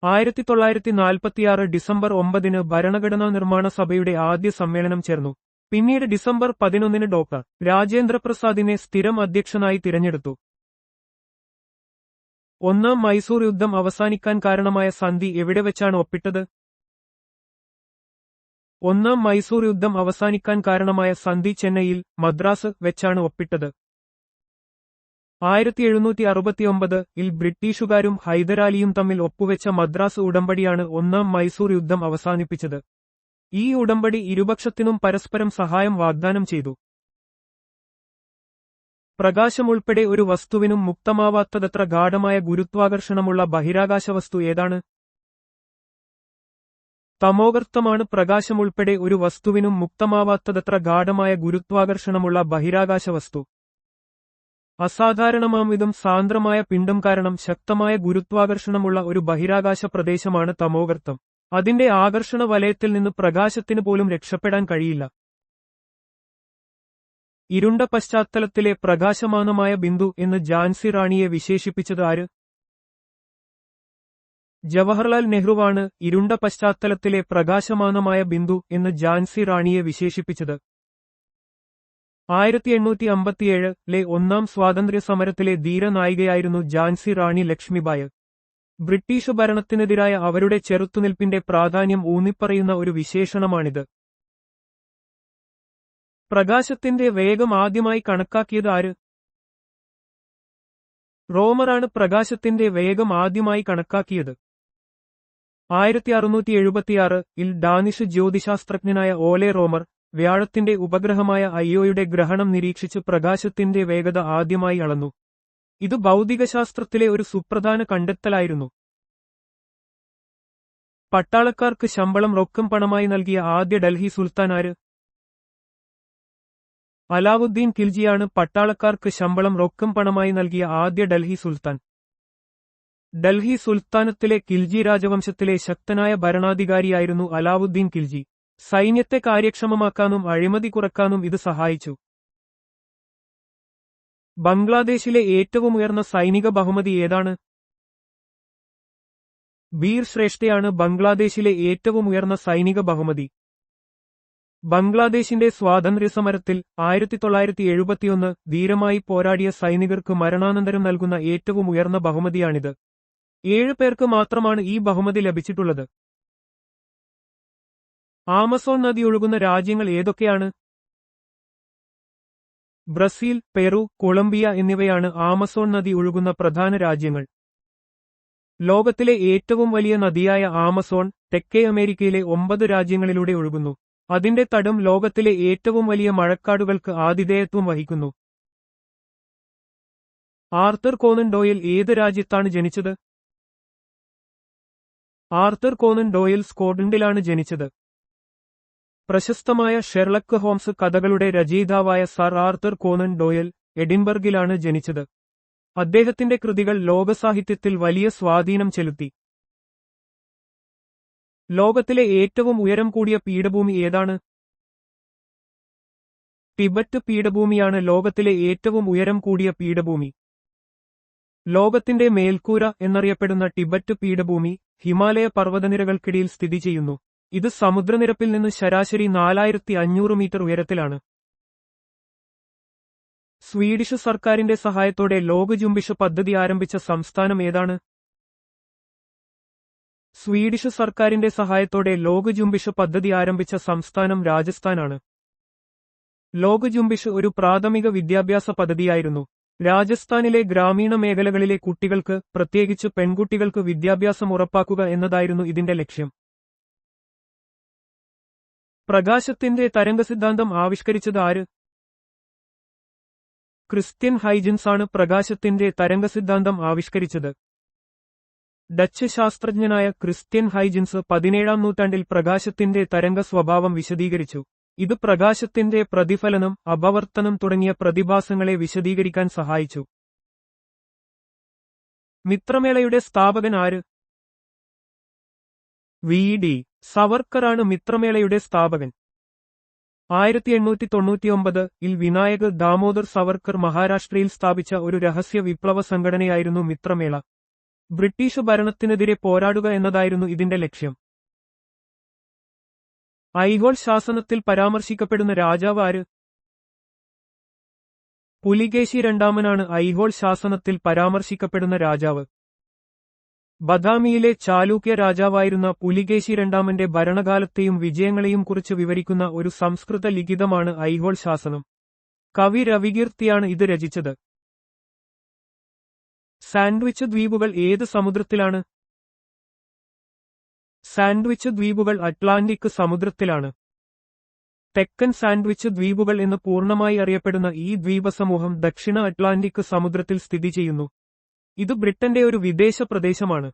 1946 ഡിസംബർ 9 ഭരണഘടനാ നിർമ്മാണ സഭയുടെ ആദ്യ സമ്മേളനം ചേർന്നു. പിന്നീട് ഡിസംബർ 11 ഡോക്ടർ രാജേന്ദ്രപ്രസാദിനെ സ്ഥിരം അധ്യക്ഷനായി തിരഞ്ഞെടുത്തു. ഒന്നാം മൈസൂർ യുദ്ധം അവസാനിക്കാൻ കാരണമായ സന്ധി എവിടെ വെച്ചാണ് ഒപ്പിട്ടത്? ഒന്നാം മൈസൂർ യുദ്ധം അവസാനിക്കാൻ കാരണമായ സന്ധി ചെന്നൈയിൽ, മദ്രാസ് വെച്ചാണ് ഒപ്പിട്ടത്. 1769-ൽ ബ്രിട്ടീഷുകാരും ഹൈദരാലിയും തമ്മിൽ ഒപ്പുവെച്ച മദ്രാസ് ഉടമ്പടിയാണ് ഒന്നാം മൈസൂർ യുദ്ധം അവസാനിപ്പിച്ചത്. ഈ ഉടമ്പടി ഇരുപക്ഷത്തിനും പരസ്പരം സഹായം വാഗ്ദാനം ചെയ്തു. പ്രകാശമുൾപ്പെടെ ഒരു വസ്തുവിനും മുക്തമാവാത്തതത്ര ഗാഢമായ ഗുരുത്വാകർഷണമുള്ള ബഹിരാകാശവസ്തു ഏതാണ്? തമോഗർത്തമാണ് പ്രകാശമുൾപ്പെടെ ഒരു വസ്തുവിനും മുക്തമാവാത്തതത്ര ഗാഢമായ ഗുരുത്വാകർഷണമുള്ള ബഹിരാകാശവസ്തു. അസാധാരണമാംവിധം സാന്ദ്രമായ പിണ്ഡം കാരണം ശക്തമായ ഗുരുത്വാകർഷണമുള്ള ഒരു ബഹിരാകാശ പ്രദേശമാണ് തമോഗർത്തം. അതിന്റെ ആകർഷണ വലയത്തിൽ നിന്ന് പ്രകാശത്തിന് പോലും രക്ഷപ്പെടാൻ കഴിയില്ല. ഇരുണ്ട പശ്ചാത്തലത്തിലെ പ്രകാശമാനമായ ബിന്ദു എന്ന് ഝാൻസി റാണിയെ വിശേഷിപ്പിച്ചത് ആര്? ജവഹർലാൽ നെഹ്റുവാണ് ഇരുണ്ട പശ്ചാത്തലത്തിലെ പ്രകാശമാനമായ ബിന്ദു എന്ന് ഝാൻസി റാണിയെ വിശേഷിപ്പിച്ചത്. 1857-ലെ ഒന്നാം സ്വാതന്ത്ര്യ സമരത്തിലെ ധീരനായികയായിരുന്നു ഝാൻസി റാണി ലക്ഷ്മിബായ്. ബ്രിട്ടീഷ് ഭരണത്തിനെതിരായ അവരുടെ ചെറുത്തുനിൽപ്പിന്റെ പ്രാധാന്യം ഊന്നിപ്പറയുന്ന ഒരു വിശേഷണമാണിത്. പ്രകാശത്തിന്റെ വേഗം ആദ്യമായി കണക്കാക്കിയത് ആര്? റോമറാണ് പ്രകാശത്തിന്റെ വേഗം ആദ്യമായി കണക്കാക്കിയത്. 1676-ൽ ഡാനിഷ് ജ്യോതിശാസ്ത്രജ്ഞനായ ഓലെ റോമർ വ്യാഴത്തിന്റെ ഉപഗ്രഹമായ അയ്യോയുടെ ഗ്രഹണം നിരീക്ഷിച്ച് പ്രകാശത്തിന്റെ വേഗത ആദ്യമായി അളന്നു. ഇത് ഭൗതികശാസ്ത്രത്തിലെ ഒരു സുപ്രധാന കണ്ടെത്തലായിരുന്നു. പട്ടാളക്കാർക്ക് ശമ്പളം റൊക്കം പണമായി നൽകിയ ആദ്യ ഡൽഹി സുൽത്താൻ ആര്? അലാവുദ്ദീൻ ഖിൽജിയാണ് പട്ടാളക്കാർക്ക് ശമ്പളം റൊക്കം പണമായി നൽകിയ ആദ്യ ഡൽഹി സുൽത്താൻ. ഡൽഹി സുൽത്താനത്തിലെ ഖിൽജി രാജവംശത്തിലെ ശക്തനായ ഭരണാധികാരിയായിരുന്നു അലാവുദ്ദീൻ ഖിൽജി. സൈന്യത്തെ കാര്യക്ഷമമാക്കാനും അഴിമതി കുറക്കാനും ഇത് സഹായിച്ചു. ബംഗ്ലാദേശിലെ ഏറ്റവും ഉയർന്ന സൈനിക ബഹുമതി ഏതാണ്? വീർ ശ്രേഷ്ഠയാണ് ബംഗ്ലാദേശിലെ ഏറ്റവും ഉയർന്ന സൈനിക ബഹുമതി. ബംഗ്ലാദേശിന്റെ സ്വാതന്ത്ര്യസമരത്തിൽ 1971 ധീരമായി പോരാടിയ സൈനികർക്ക് മരണാനന്തരം നൽകുന്ന ഏറ്റവും ഉയർന്ന ബഹുമതിയാണിത്. 7 പേർക്ക് മാത്രമാണ് ഈ ബഹുമതി ലഭിച്ചിട്ടുള്ളത്. ആമസോൺ നദി ഒഴുകുന്ന രാജ്യങ്ങൾ ഏതൊക്കെയാണ്? ബ്രസീൽ, പെറു, കൊളംബിയ എന്നിവയാണ് ആമസോൺ നദി ഒഴുകുന്ന പ്രധാന രാജ്യങ്ങൾ. ലോകത്തിലെ ഏറ്റവും വലിയ നദിയായ ആമസോൺ തെക്കേ അമേരിക്കയിലെ 9 രാജ്യങ്ങളിലൂടെ ഒഴുകുന്നു. അതിന്റെ തടം ലോകത്തിലെ ഏറ്റവും വലിയ മഴക്കാടുകൾക്ക് ആതിഥേയത്വം വഹിക്കുന്നു. ആർതർ കോനൻ ഡോയൽ ഏത് രാജ്യത്താണ് ജനിച്ചത്? ആർതർ കോനൻ ഡോയൽ സ്കോട്ട്ലൻഡിലാണ് ജനിച്ചത്. പ്രശസ്തമായ ഷെർലക്ക് ഹോംസ് കഥകളുടെ രചയിതാവായ സർ ആർതർ കോനൻ ഡോയൽ എഡിൻബർഗിലാണ് ജനിച്ചത്. അദ്ദേഹത്തിന്റെ കൃതികൾ ലോകസാഹിത്യത്തിൽ വലിയ സ്വാധീനം ചെലുത്തി. ലോകത്തിലെ ഏറ്റവും ഉയരം കൂടിയ പീഠഭൂമി ഏതാണ്? ടിബറ്റ് പീഠഭൂമിയാണ് ലോകത്തിലെ ഏറ്റവും ഉയരം കൂടിയ പീഠഭൂമി. ലോകത്തിന്റെ മേൽക്കൂര എന്നറിയപ്പെടുന്ന ടിബറ്റ് പീഠഭൂമി ഹിമാലയ പർവ്വതനിരകൾക്കിടയിൽ സ്ഥിതി ചെയ്യുന്നു. ഇത് സമുദ്രനിരപ്പിൽ നിന്ന് ശരാശരി 4500 മീറ്റർ ഉയരത്തിലാണ്. സ്വീഡിഷ് സർക്കാരിന്റെ സഹായത്തോടെ ലോകചുംബിഷ പദ്ധതി ആരംഭിച്ച സംസ്ഥാനം ഏതാണ്? സ്വീഡിഷ് സർക്കാരിന്റെ സഹായത്തോടെ ലോകചുംബിഷ പദ്ധതി ആരംഭിച്ച സംസ്ഥാനം രാജസ്ഥാനാണ്. ലോകചുംബിഷ് ഒരു പ്രാഥമിക വിദ്യാഭ്യാസ പദ്ധതിയായിരുന്നു. രാജസ്ഥാനിലെ ഗ്രാമീണ മേഖലകളിലെ കുട്ടികൾക്ക്, പ്രത്യേകിച്ച് പെൺകുട്ടികൾക്ക് വിദ്യാഭ്യാസം ഉറപ്പാക്കുക എന്നതായിരുന്നു ഇതിന്റെ ലക്ഷ്യം. പ്രകാശത്തിന്റെ തരംഗസിദ്ധാന്തം ആവിഷ്കരിച്ചത് ആര്? ക്രിസ്ത്യൻ ഹൈജൻസ് ആണ് പ്രകാശത്തിന്റെ തരംഗസിദ്ധാന്തം ആവിഷ്കരിച്ചത്. ഡച്ച് ശാസ്ത്രജ്ഞനായ ക്രിസ്ത്യൻ ഹൈജൻസ് 17-ാം നൂറ്റാണ്ടിൽ പ്രകാശത്തിന്റെ തരംഗ സ്വഭാവം വിശദീകരിച്ചു. ഇത് പ്രകാശത്തിന്റെ പ്രതിഫലനം, അപവർത്തനം തുടങ്ങിയ പ്രതിഭാസങ്ങളെ വിശദീകരിക്കാൻ സഹായിച്ചു. മിത്രമേളയുടെ സ്ഥാപകൻ ആര്? വി.ഡി. സവർക്കറാണ് മിത്രമേളയുടെ സ്ഥാപകൻ. 1899-ൽ വിനായക് ദാമോദർ സവർക്കർ മഹാരാഷ്ട്രയിൽ സ്ഥാപിച്ച ഒരു രഹസ്യ വിപ്ലവ സംഘടനയായിരുന്നു മിത്രമേള. ബ്രിട്ടീഷ് ഭരണത്തിനെതിരെ പോരാടുക എന്നതായിരുന്നു ഇതിന്റെ ലക്ഷ്യം. ഐഹോൾ ശാസനത്തിൽ പരാമർശിക്കപ്പെടുന്ന രാജാവ് ആര്? പുലികേശി രണ്ടാമനാണ് ഐഹോൾ ശാസനത്തിൽ പരാമർശിക്കപ്പെടുന്ന രാജാവ്. ബദാമിയിലെ ചാലൂക്യ രാജാവായിരുന്ന പുലികേശി രണ്ടാമന്റെ ഭരണകാലത്തെയും വിജയങ്ങളെയും കുറിച്ച് വിവരിക്കുന്ന ഒരു സംസ്കൃത ലിഖിതമാണ് ഐഹോൾ ശാസനം. കവി രവികീർത്തിയാണ് ഇത് രചിച്ചത്. സാൻഡ്വിച്ച് ദ്വീപുകൾ ഏത് സമുദ്രത്തിലാണ്? സാൻഡ്വിച്ച് ദ്വീപുകൾ അറ്റ്ലാന്റിക് സമുദ്രത്തിലാണ്. തെക്കൻ സാൻഡ്വിച്ച് ദ്വീപുകൾ എന്ന് പൂർണ്ണമായി അറിയപ്പെടുന്ന ഈ ദ്വീപസമൂഹം ദക്ഷിണ അറ്റ്ലാന്റിക് സമുദ്രത്തിൽ സ്ഥിതി ചെയ്യുന്നു. ഇത് ബ്രിട്ടന്റെ ഒരു വിദേശ പ്രദേശമാണ്.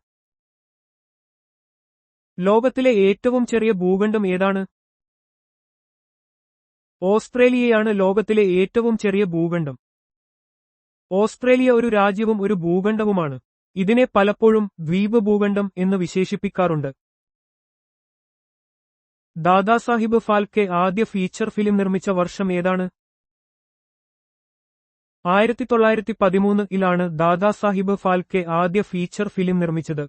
ലോകത്തിലെ ഏറ്റവും ചെറിയ ഭൂഖണ്ഡം ഏതാണ്? ഓസ്ട്രേലിയയാണ് ലോകത്തിലെ ഏറ്റവും ചെറിയ ഭൂഖണ്ഡം. ഓസ്ട്രേലിയ ഒരു രാജ്യവും ഒരു ഭൂഖണ്ഡവുമാണ്. ഇതിനെ പലപ്പോഴും ദ്വീപ് ഭൂഖണ്ഡം എന്ന് വിശേഷിപ്പിക്കാറുണ്ട്. ദാദാസാഹിബ് ഫാൽക്കെ ആദ്യ ഫീച്ചർ ഫിലിം നിർമ്മിച്ച വർഷം ഏതാണ്? 1913-ലാണ് ദാദാസാഹിബ് ഫാൽക്കെ ആദ്യ ഫീച്ചർ ഫിലിം നിർമ്മിച്ചത്.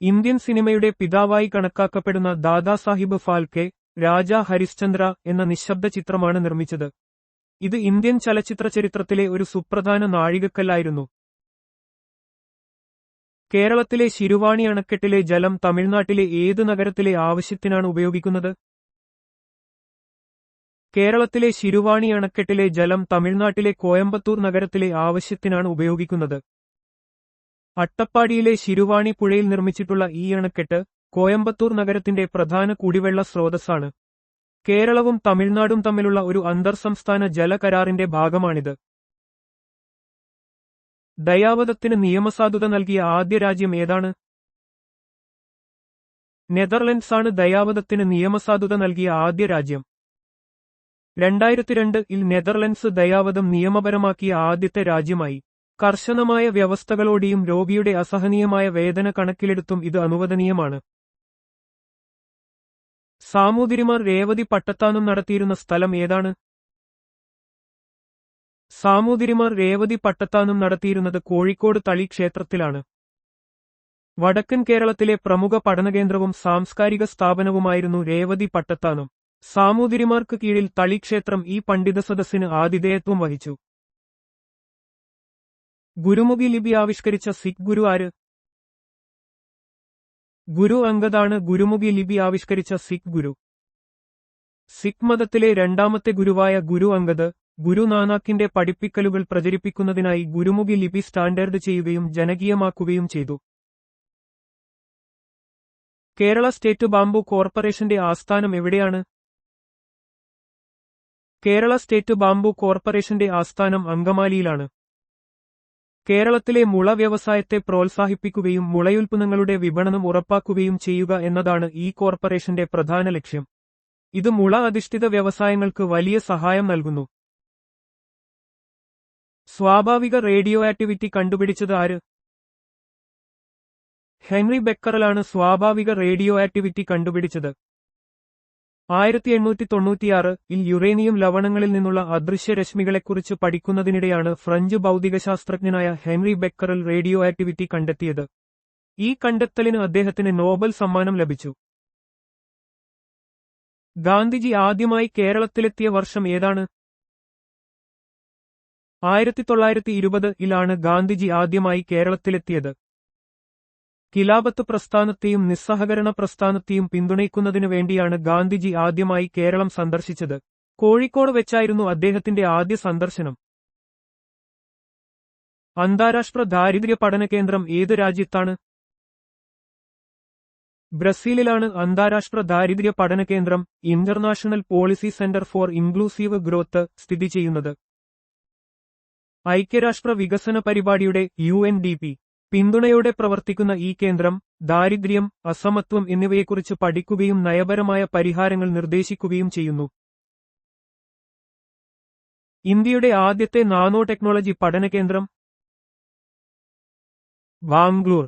ഇന്ത്യൻ സിനിമയുടെ പിതാവായി കണക്കാക്കപ്പെടുന്ന ദാദാസാഹിബ് ഫാൽക്കെ രാജാ ഹരിശ്ചന്ദ്ര എന്ന നിശബ്ദ ചിത്രമാണ് നിർമ്മിച്ചത്. ഇത് ഇന്ത്യൻ ചലച്ചിത്ര ചരിത്രത്തിലെ ഒരു സുപ്രധാന നാഴികക്കല്ലായിരുന്നു. കേരളത്തിലെ ശിരുവാണി അണക്കെട്ടിലെ ജലം തമിഴ്നാട്ടിലെ ഏത് നഗരത്തിലെ ആവശ്യത്തിനാണ് ഉപയോഗിക്കുന്നത്? കേരളത്തിലെ ശിരുവാണി അണക്കെട്ടിലെ ജലം തമിഴ്നാട്ടിലെ കോയമ്പത്തൂർ നഗരത്തിലെ ആവശ്യത്തിനാണ് ഉപയോഗിക്കുന്നത്. അട്ടപ്പാടിയിലെ ശിരുവാണി പുഴയിൽ നിർമ്മിച്ചിട്ടുള്ള ഈ അണക്കെട്ട് കോയമ്പത്തൂർ നഗരത്തിന്റെ പ്രധാന കുടിവെള്ള സ്രോതസ്സാണ്. കേരളവും തമിഴ്നാടും തമ്മിലുള്ള ഒരു അന്തർസംസ്ഥാന ജലകരാറിന്റെ ഭാഗമാണിത്. ദയാവധത്തിന് നിയമസാധുത നൽകിയ ആദ്യ രാജ്യം ഏതാണ്? നെതർലൻഡ്സാണ് ദയാവധത്തിന് നിയമസാധുത നൽകിയ ആദ്യ രാജ്യം. 2002-ൽ നെതർലൻഡ്സ് ദയാവധം നിയമപരമാക്കിയ ആദ്യത്തെ രാജ്യമായി. കർശനമായ വ്യവസ്ഥകളോടെയും രോഗിയുടെ അസഹനീയമായ വേദന കണക്കിലെടുത്തും ഇത് അനുവദനീയമാണ്. സാമൂതിരിമാർ രേവതി പട്ടത്താനം നടത്തിയിരുന്ന സ്ഥലം ഏതാണ്? സാമൂതിരിമാർ രേവതി പട്ടത്താനം നടത്തിയിരുന്നത് കോഴിക്കോട് തളി ക്ഷേത്രത്തിലാണ്. വടക്കൻ കേരളത്തിലെ പ്രമുഖ പഠനകേന്ദ്രവും സാംസ്കാരിക സ്ഥാപനവുമായിരുന്നു രേവതി പട്ടത്താനം. സാമൂതിരിമാർക്ക് കീഴിൽ തളി ക്ഷേത്രം ഈ പണ്ഡിത സദസ്സിന് ആതിഥേയത്വം വഹിച്ചു. ഗുരുമുഖി ലിപി ആവിഷ്കരിച്ച സിഖ് ഗുരു ആര്? ഗുരു അംഗദാണ് ഗുരുമുഖി ലിപി ആവിഷ്കരിച്ച സിഖ് ഗുരു. സിഖ് മതത്തിലെ രണ്ടാമത്തെ ഗുരുവായ ഗുരു അംഗദ് ഗുരു നാനാക്കിന്റെ പഠിപ്പിക്കലുകൾ പ്രചരിപ്പിക്കുന്നതിനായി ഗുരുമുഖി ലിപി സ്റ്റാൻഡേർഡ് ചെയ്യുകയും ജനകീയമാക്കുകയും ചെയ്തു. കേരള സ്റ്റേറ്റ് ബാംബു കോർപ്പറേഷന്റെ ആസ്ഥാനം എവിടെയാണ്? കേരള സ്റ്റേറ്റ് ബാംബു കോർപ്പറേഷന്റെ ആസ്ഥാനം അങ്കമാലിയിലാണ്. കേരളത്തിലെ മുള വ്യവസായത്തെ പ്രോത്സാഹിപ്പിക്കുകയും മുളയുൽപ്പന്നങ്ങളുടെ വിപണനം ഉറപ്പാക്കുകയും ചെയ്യുക എന്നതാണ് ഈ കോർപ്പറേഷന്റെ പ്രധാന ലക്ഷ്യം. ഇത് മുള അധിഷ്ഠിത വ്യവസായങ്ങൾക്ക് വലിയ സഹായം നൽകുന്നു. സ്വാഭാവിക റേഡിയോ ആക്ടിവിറ്റി കണ്ടുപിടിച്ചത് ആര്? ഹെൻറി ബെക്കറലാണ് സ്വാഭാവിക റേഡിയോ ആക്ടിവിറ്റി കണ്ടുപിടിച്ചത്. 1896-ൽ യുറേനിയം ലവണങ്ങളിൽ നിന്നുള്ള അദൃശ്യരശ്മികളെക്കുറിച്ച് പഠിക്കുന്നതിനിടെയാണ് ഫ്രഞ്ച് ഭൗതികശാസ്ത്രജ്ഞനായ ഹെൻറി ബെക്കറൽ റേഡിയോ ആക്ടിവിറ്റി കണ്ടെത്തിയത്. ഈ കണ്ടെത്തലിന് അദ്ദേഹത്തിന് നോബൽ സമ്മാനം ലഭിച്ചു. ഗാന്ധിജി ആദ്യമായി കേരളത്തിലെത്തിയ വർഷം ഏതാണ്? 1920-ലാണ് ഗാന്ധിജി ആദ്യമായി കേരളത്തിലെത്തിയത്. ഖിലാഫത്ത് പ്രസ്ഥാനത്തെയും നിസ്സഹകരണ പ്രസ്ഥാനത്തെയും പിന്തുണയ്ക്കുന്നതിനു വേണ്ടിയാണ് ഗാന്ധിജി ആദ്യമായി കേരളം സന്ദർശിച്ചത്. കോഴിക്കോട് വെച്ചായിരുന്നു അദ്ദേഹത്തിന്റെ ആദ്യ സന്ദർശനം. അന്താരാഷ്ട്ര ദാരിദ്ര്യ പഠന കേന്ദ്രം ഏത് രാജ്യത്താണ്? ബ്രസീലിലാണ് അന്താരാഷ്ട്ര ദാരിദ്ര്യ പഠന കേന്ദ്രം international policy centre for inclusive growth സ്ഥിതി ചെയ്യുന്നത്. ഐക്യരാഷ്ട്ര വികസന പരിപാടിയുടെ UNDP പിന്തുണയോടെ പ്രവർത്തിക്കുന്ന ഈ കേന്ദ്രം ദാരിദ്ര്യം, അസമത്വം എന്നിവയെക്കുറിച്ച് പഠിക്കുകയും നയപരമായ പരിഹാരങ്ങൾ നിർദ്ദേശിക്കുകയും ചെയ്യുന്നു. ഇന്ത്യയുടെ ആദ്യത്തെ നാനോ ടെക്നോളജി പഠന കേന്ദ്രം? ബാംഗ്ലൂർ.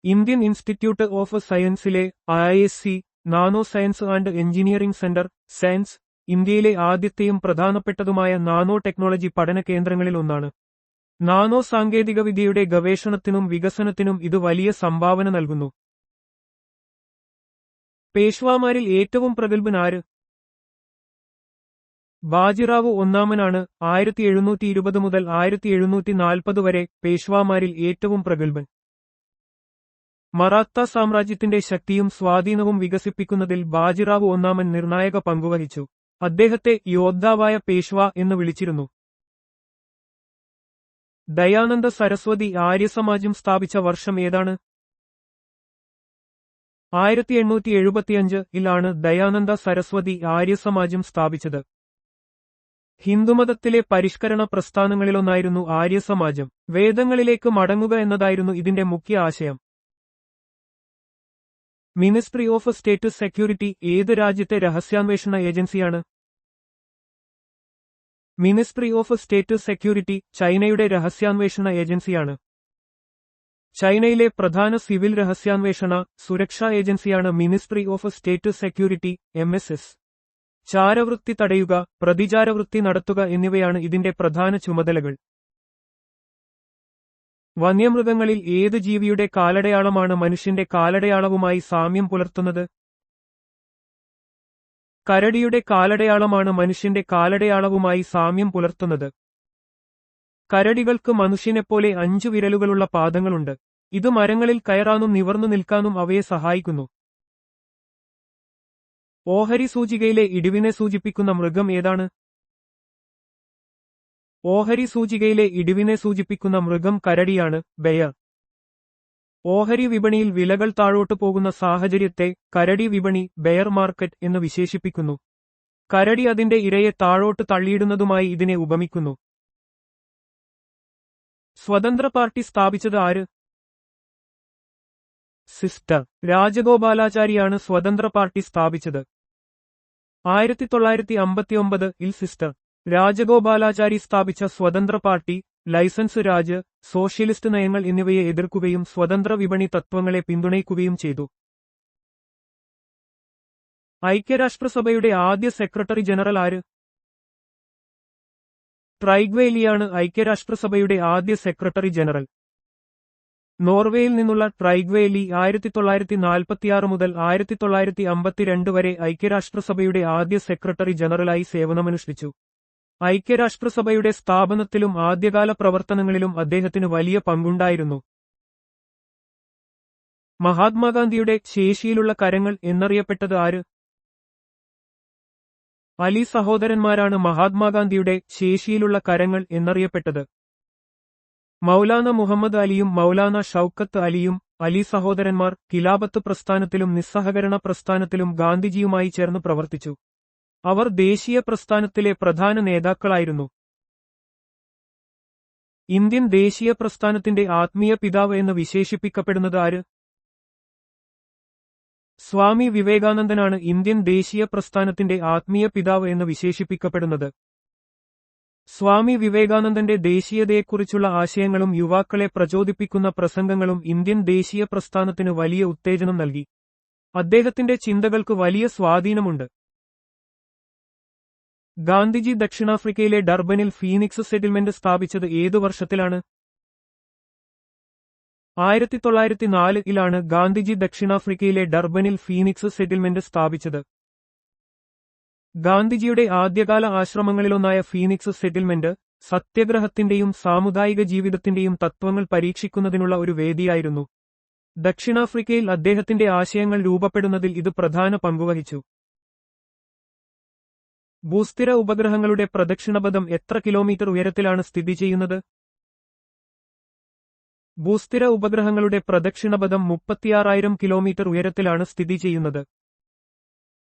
ഇന്ത്യൻ ഇൻസ്റ്റിറ്റ്യൂട്ട് ഓഫ് സയൻസിലെ IISc nano science and engineering centre science ഇന്ത്യയിലെ ആദ്യത്തെയും പ്രധാനപ്പെട്ടതുമായ നാനോ ടെക്നോളജി പഠന കേന്ദ്രങ്ങളിലൊന്നാണ്. നാനോ സാങ്കേതികവിദ്യയുടെ ഗവേഷണത്തിനും വികസനത്തിനും ഇത് വലിയ സംഭാവന നൽകുന്നു. പേഷ്വാമാരിൽ ഏറ്റവും പ്രഗത്ഭൻ ആര്? ബാജിറാവു ഒന്നാമനാണ് 1720 മുതൽ 1740 വരെ പേഷ്വാമാരിൽ ഏറ്റവും പ്രഗത്ഭൻ. മറാത്ത സാമ്രാജ്യത്തിന്റെ ശക്തിയും സ്വാധീനവും വികസിപ്പിക്കുന്നതിൽ ബാജിറാവു ഒന്നാമൻ നിർണായക പങ്കുവഹിച്ചു. അദ്ദേഹത്തെ യോദ്ധാവായ പേഷ്വ എന്ന് വിളിച്ചിരുന്നു. ദയാനന്ദ സരസ്വതി ആര്യസമാജം സ്ഥാപിച്ച വർഷം ഏതാണ്? 1875-ലാണ് ദയാനന്ദ സരസ്വതി ആര്യസമാജം സ്ഥാപിച്ചത്. ഹിന്ദുമതത്തിലെ പരിഷ്കരണ പ്രസ്ഥാനങ്ങളിലൊന്നായിരുന്നു ആര്യസമാജം. വേദങ്ങളിലേക്ക് മടങ്ങുക എന്നതായിരുന്നു ഇതിന്റെ മുഖ്യ ആശയം. മിനിസ്ട്രി ഓഫ് സ്റ്റേറ്റ് സെക്യൂരിറ്റി ഏത് രാജ്യത്തെ രഹസ്യാന്വേഷണ ഏജൻസിയാണ്? മിനിസ്ട്രി ഓഫ് സ്റ്റേറ്റ് സെക്യൂരിറ്റി ചൈനയുടെ രഹസ്യാന്വേഷണ ഏജൻസിയാണ്. ചൈനയിലെ പ്രധാന സിവിൽ രഹസ്യാന്വേഷണ സുരക്ഷാ ഏജൻസിയാണ് ministry of state security MSS. ചാരവൃത്തി തടയുക, പ്രതിചാരവൃത്തി നടത്തുക എന്നിവയാണ് ഇതിന്റെ പ്രധാന ചുമതലകൾ. വന്യമൃഗങ്ങളിൽ ഏത് ജീവിയുടെ കാലടയാളമാണ് മനുഷ്യന്റെ കാലടയാളവുമായി സാമ്യം പുലർത്തുന്നത്? കരടിയുടെ കാലടയാളമാണ് മനുഷ്യന്റെ കാലടയാളവുമായി സാമ്യം പുലർത്തുന്നത്. കരടികൾക്ക് മനുഷ്യനെപ്പോലെ 5 വിരലുകളുള്ള പാദങ്ങളുണ്ട്. ഇത് മരങ്ങളിൽ കയറാനും നിവർന്നു നിൽക്കാനും അവയെ സഹായിക്കുന്നു. ഓഹരി സൂചികയിലെ ഇടിവിനെ സൂചിപ്പിക്കുന്ന മൃഗം ഏതാണ്? ഓഹരി സൂചികയിലെ ഇടിവിനെ സൂചിപ്പിക്കുന്ന മൃഗം കരടിയാണ്, ബെയർ. ഓഹരി വിപണിയിൽ വിലകൾ താഴോട്ടു പോകുന്ന സാഹചര്യത്തെ കരടി വിപണി, ബെയർ മാർക്കറ്റ് എന്ന് വിശേഷിപ്പിക്കുന്നു. കരടി അതിന്റെ ഇരയെ താഴോട്ട് തള്ളിയിടുന്നതുമായി ഇതിനെ ഉപമിക്കുന്നു. സ്വതന്ത്ര പാർട്ടി സ്ഥാപിച്ചത് ആര്? സിസ്റ്റർ രാജഗോപാലാചാരിയാണ് സ്വതന്ത്ര പാർട്ടി സ്ഥാപിച്ചത്. 1959-ൽ സിസ്റ്റർ രാജഗോപാലാചാരി സ്ഥാപിച്ച സ്വതന്ത്ര പാർട്ടി ലൈസൻസ് രാജ്, സോഷ്യലിസ്റ്റ് നയങ്ങൾ എന്നിവയെ എതിർക്കുകയും സ്വതന്ത്ര വിപണി തത്വങ്ങളെ പിന്തുണയ്ക്കുകയും ചെയ്തു. ഐക്യരാഷ്ട്രസഭയുടെ ആദ്യ സെക്രട്ടറി ജനറൽ ആര്? ട്രൈഗ്വേലിയാണ് ഐക്യരാഷ്ട്രസഭയുടെ ആദ്യ സെക്രട്ടറി ജനറൽ. നോർവേയിൽ നിന്നുള്ള ട്രൈഗ്വേലി 1946 മുതൽ 1952 വരെ ഐക്യരാഷ്ട്രസഭയുടെ ആദ്യ സെക്രട്ടറി ജനറലായി സേവനമനുഷ്ഠിച്ചു. ഐക്യരാഷ്ട്രസഭയുടെ സ്ഥാപനത്തിലും ആദ്യകാല പ്രവർത്തനങ്ങളിലും അദ്ദേഹത്തിന് വലിയ പങ്കുണ്ടായിരുന്നു. മഹാത്മാഗാന്ധിയുടെ ശേഷിയിലുള്ള കരങ്ങൾ എന്നറിയപ്പെട്ടത് ആര്? അലി സഹോദരന്മാരാണ് മഹാത്മാഗാന്ധിയുടെ ശേഷിയിലുള്ള കരങ്ങൾ എന്നറിയപ്പെട്ടത്. മൗലാന മുഹമ്മദ് അലിയും മൗലാന ഷൌക്കത്ത് അലിയും അലി സഹോദരന്മാർ ഖിലാഫത്ത് പ്രസ്ഥാനത്തിലും നിസ്സഹകരണ പ്രസ്ഥാനത്തിലും ഗാന്ധിജിയുമായി ചേർന്ന് പ്രവർത്തിച്ചു. അവർ ദേശീയ പ്രസ്ഥാനത്തിലെ പ്രധാന നേതാക്കളായിരുന്നു. ഇന്ത്യൻ ദേശീയ പ്രസ്ഥാനത്തിന്റെ ആത്മീയ പിതാവ് എന്ന് വിശേഷിപ്പിക്കപ്പെടുന്നത് ആര്? സ്വാമി വിവേകാനന്ദനാണ് ഇന്ത്യൻ ദേശീയ പ്രസ്ഥാനത്തിന്റെ ആത്മീയ പിതാവ് എന്ന് വിശേഷിപ്പിക്കപ്പെടുന്നത്. സ്വാമി വിവേകാനന്ദന്റെ ദേശീയതയെക്കുറിച്ചുള്ള ആശയങ്ങളും യുവാക്കളെ പ്രചോദിപ്പിക്കുന്ന പ്രസംഗങ്ങളും ഇന്ത്യൻ ദേശീയ പ്രസ്ഥാനത്തിന് വലിയ ഉത്തേജനം നൽകി. അദ്ദേഹത്തിന്റെ ചിന്തകൾക്ക് വലിയ സ്വാധീനമുണ്ട്. ഗാന്ധിജി ദക്ഷിണാഫ്രിക്കയിലെ ഡർബനിൽ ഫീനിക്സ് സെറ്റിൽമെന്റ് സ്ഥാപിച്ചത് ഏതു വർഷത്തിലാണ്? 1904-ലാണ് ഗാന്ധിജി ദക്ഷിണാഫ്രിക്കയിലെ ഡർബനിൽ ഫീനിക്സ് സെറ്റിൽമെന്റ് സ്ഥാപിച്ചത്. ഗാന്ധിജിയുടെ ആദ്യകാല ആശ്രമങ്ങളിലൊന്നായ ഫീനിക്സ് സെറ്റിൽമെന്റ് സത്യഗ്രഹത്തിന്റെയും സാമുദായിക ജീവിതത്തിന്റെയും തത്വങ്ങൾ പരീക്ഷിക്കുന്നതിനുള്ള ഒരു വേദിയായിരുന്നു. ദക്ഷിണാഫ്രിക്കയിൽ അദ്ദേഹത്തിന്റെ ആശയങ്ങൾ രൂപപ്പെടുന്നതിൽ ഇത് പ്രധാന പങ്കുവഹിച്ചു. ഭൂസ്ഥിര ഉപഗ്രഹങ്ങളുടെ പ്രദക്ഷിണപഥം എത്ര കിലോമീറ്റർ ഉയരത്തിലാണ് സ്ഥിതി ചെയ്യുന്നത്? ഭൂസ്ഥിര ഉപഗ്രഹങ്ങളുടെ പ്രദക്ഷിണപഥം 36,000 കിലോമീറ്റർ ഉയരത്തിലാണ് സ്ഥിതി ചെയ്യുന്നത്.